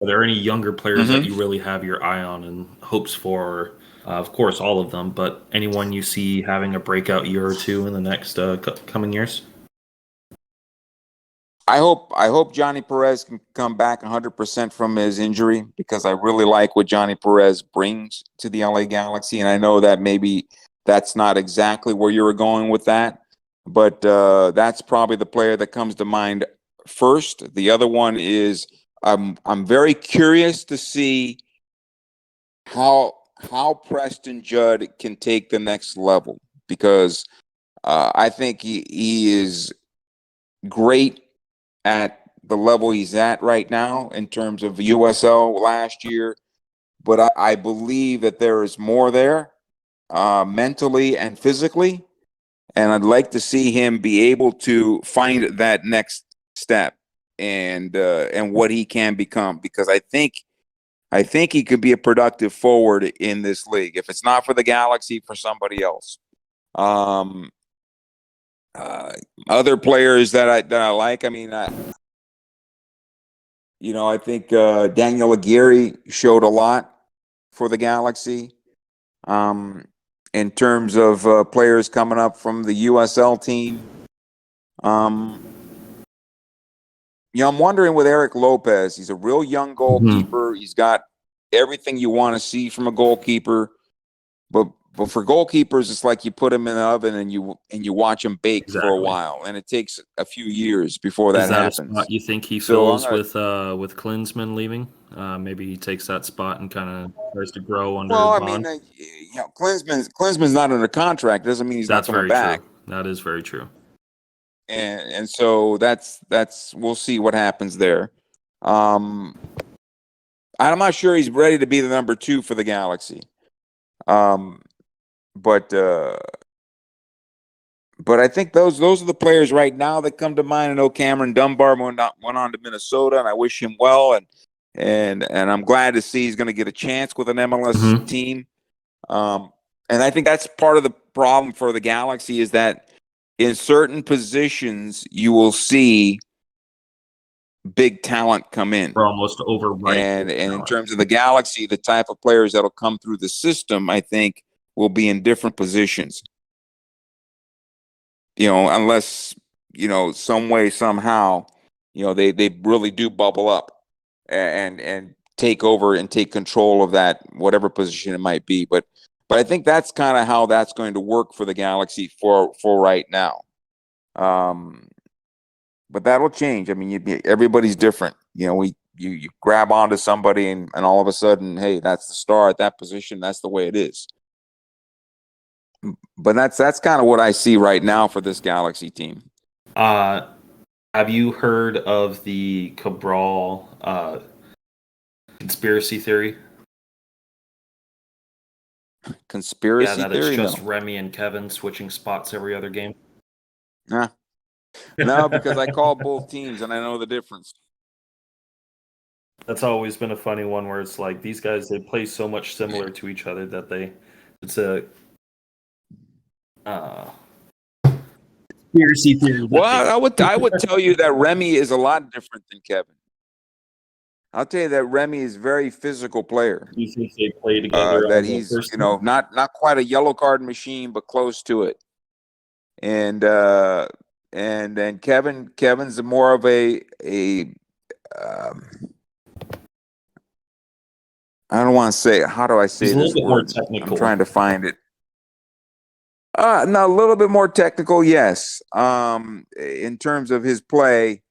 Are there any younger players that you really have your eye on and hopes for? Of course, all of them, but anyone you see having a breakout year or two in the next coming years? I hope Johnny Perez can come back 100% from his injury, because I really like what Johnny Perez brings to the LA Galaxy, and I know that maybe that's not exactly where you were going with that, but that's probably the player that comes to mind first. The other one is I'm very curious to see how Preston Judd can take the next level, because I think he is great at the level he's at right now in terms of USL last year, but I believe that there is more there, mentally and physically, and I'd like to see him be able to find that next step and what he can become, because I think he could be a productive forward in this league, if it's not for the Galaxy, for somebody else. Other players that I like, I mean, you know, I think Daniel Aguirre showed a lot for the Galaxy. In terms of players coming up from the USL team, you know, I'm wondering with Eric Lopez. He's a real young goalkeeper. He's got everything you want to see from a goalkeeper, but for goalkeepers, it's like you put him in the oven and you watch him bake for a while, and it takes a few years before that happens. A spot you think he So fills with Klinsmann leaving? Maybe he takes that spot and kind of tries to grow under. Well, I Bond. mean, you know, Klinsman's not under contract. Doesn't mean he's not coming back. True. That is very true. And so that's we'll see what happens there. I'm not sure he's ready to be the number 2 for the Galaxy. But I think those are the players right now that come to mind. I know Cameron Dunbar went on to Minnesota, and I wish him well, and I'm glad to see he's going to get a chance with an MLS team. And I think that's part of the problem for the Galaxy, is that in certain positions you will see big talent come in. We're almost overripe. And in terms of the Galaxy, the type of players that'll come through the system, I think, will be in different positions. You know, unless, you know, some way, somehow, you know, they really do bubble up and take over and take control of that, whatever position it might be. But I think that's kind of how that's going to work for the Galaxy for right now. But that'll change. I mean, everybody's different. You know, you grab onto somebody and all of a sudden, hey, that's the star at that position. That's the way it is. But that's kind of what I see right now for this Galaxy team. Have you heard of the Cabral conspiracy theory? Yeah, Conspiracy that it's theory? just No. Remy and Kevin switching spots every other game. Nah. No, because I call both teams and I know the difference. That's always been a funny one where it's like these guys they play so much similar to each other that it's a uh, conspiracy theory. Well, I would tell you that Remy is a lot different than Kevin. I'll tell you that Remy is a very physical player. You think they play together That on the he's, first team? not quite a yellow card machine, but close to it. And then Kevin's more of um, I don't want to say, how do I say He's a little this bit more word? I'm technical. trying to find it. No, a little bit more technical, yes. In terms of his play,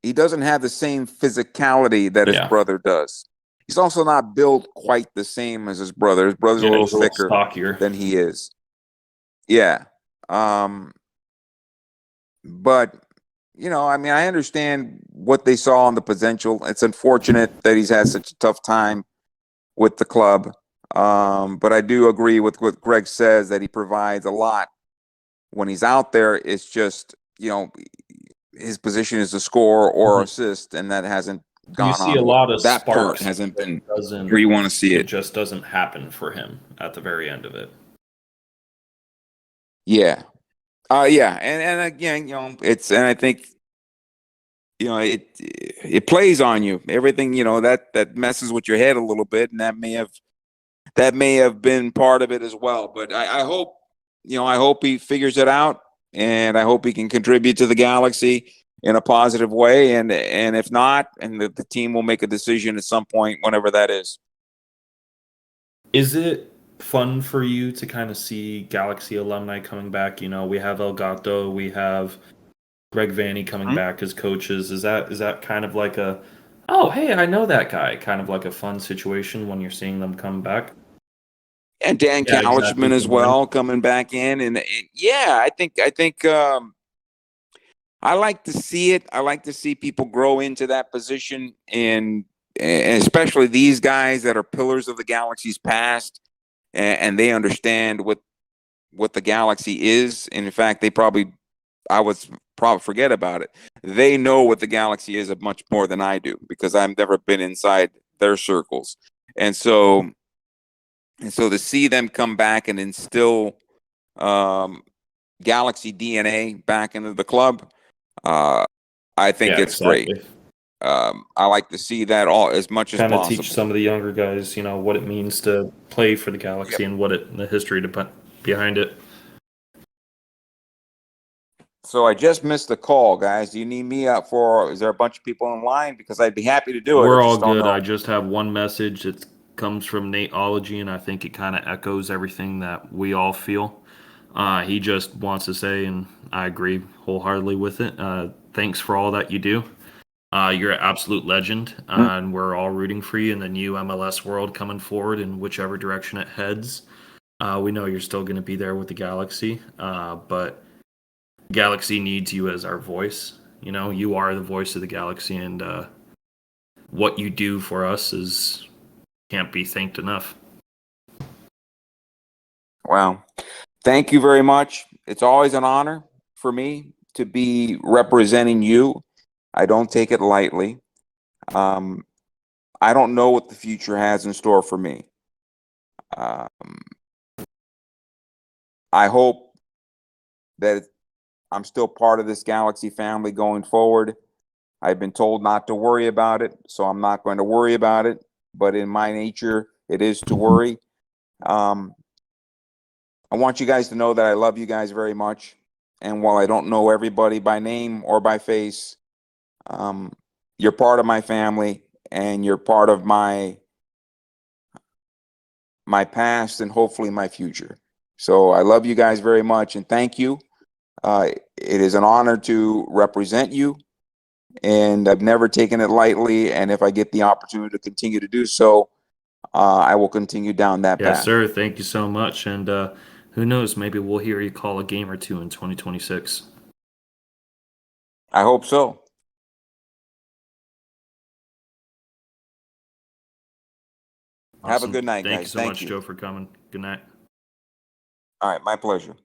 he doesn't have the same physicality that his Yeah. brother does. He's also not built quite the same as his brother. His brother's a little he's a little thicker stockier. than he is. Yeah. But I understand what they saw on the potential. It's unfortunate that he's had such a tough time with the club. But I do agree with what Greg says that he provides a lot when he's out there. It's just, his position is to score or assist, and that hasn't gone You on. see a lot of that part sparks. hasn't been Doesn't where you want to see it it. just doesn't happen for him at the very end of it. Yeah. Yeah. And again, and I think, it plays on you. Everything, that messes with your head a little bit, and that may have been part of it as well. But I hope, I hope he figures it out, and I hope he can contribute to the GaLaxy in a positive way. And if not, and the team will make a decision at some point, whenever that is. Is it fun for you to kind of see GaLaxy alumni coming back? We have El Gato, we have Greg Vanny coming back as coaches. Is that kind of like oh, hey, I know that guy, kind of like a fun situation when you're seeing them come back? And Dan Yeah, exactly. Kalishman as well coming back in, and yeah, I think I like to see it. I like to see people grow into that position, and especially these guys that are pillars of the GaLaxy's past, and they understand what the GaLaxy is. And in fact, I would probably forget about it. They know what the GaLaxy is much more than I do, because I've never been inside their circles. And so to see them come back and instill GaLaxy DNA back into the club, I think it's great. I like to see that all as much as kind of possible. teach some of the younger guys, what it means to play for the GaLaxy and the history behind it. So I just missed the call, guys. Do you need me up for? Is there a bunch of people in line? Because I'd be happy to do it. We're I all just don't good. know. I just have one message. It comes from Nateology, and I think it kind of echoes everything that we all feel. He just wants to say, and I agree wholeheartedly with it. Thanks for all that you do. You're an absolute legend, and we're all rooting for you in the new MLS world coming forward in whichever direction it heads. We know you're still going to be there with the GaLaxy, but GaLaxy needs you as our voice. You are the voice of the GaLaxy, and what you do for us can't be thanked enough. Well, thank you very much. It's always an honor for me to be representing you. I don't take it lightly. I don't know what the future has in store for me. I hope that I'm still part of this GaLaxy family going forward. I've been told not to worry about it, so I'm not going to worry about it. But in my nature, it is to worry. I want you guys to know that I love you guys very much. And while I don't know everybody by name or by face, you're part of my family, and you're part of my past and hopefully my future. So I love you guys very much, and thank you. It is an honor to represent you, and I've never taken it lightly. And if I get the opportunity to continue to do so, I will continue down that path. Yes, sir. Thank you so much. And who knows, maybe we'll hear you call a game or two in 2026. I hope so. Have a Awesome. good night, Thank you guys. so Thank much, you. Joe, for coming. Good night. All right, my pleasure.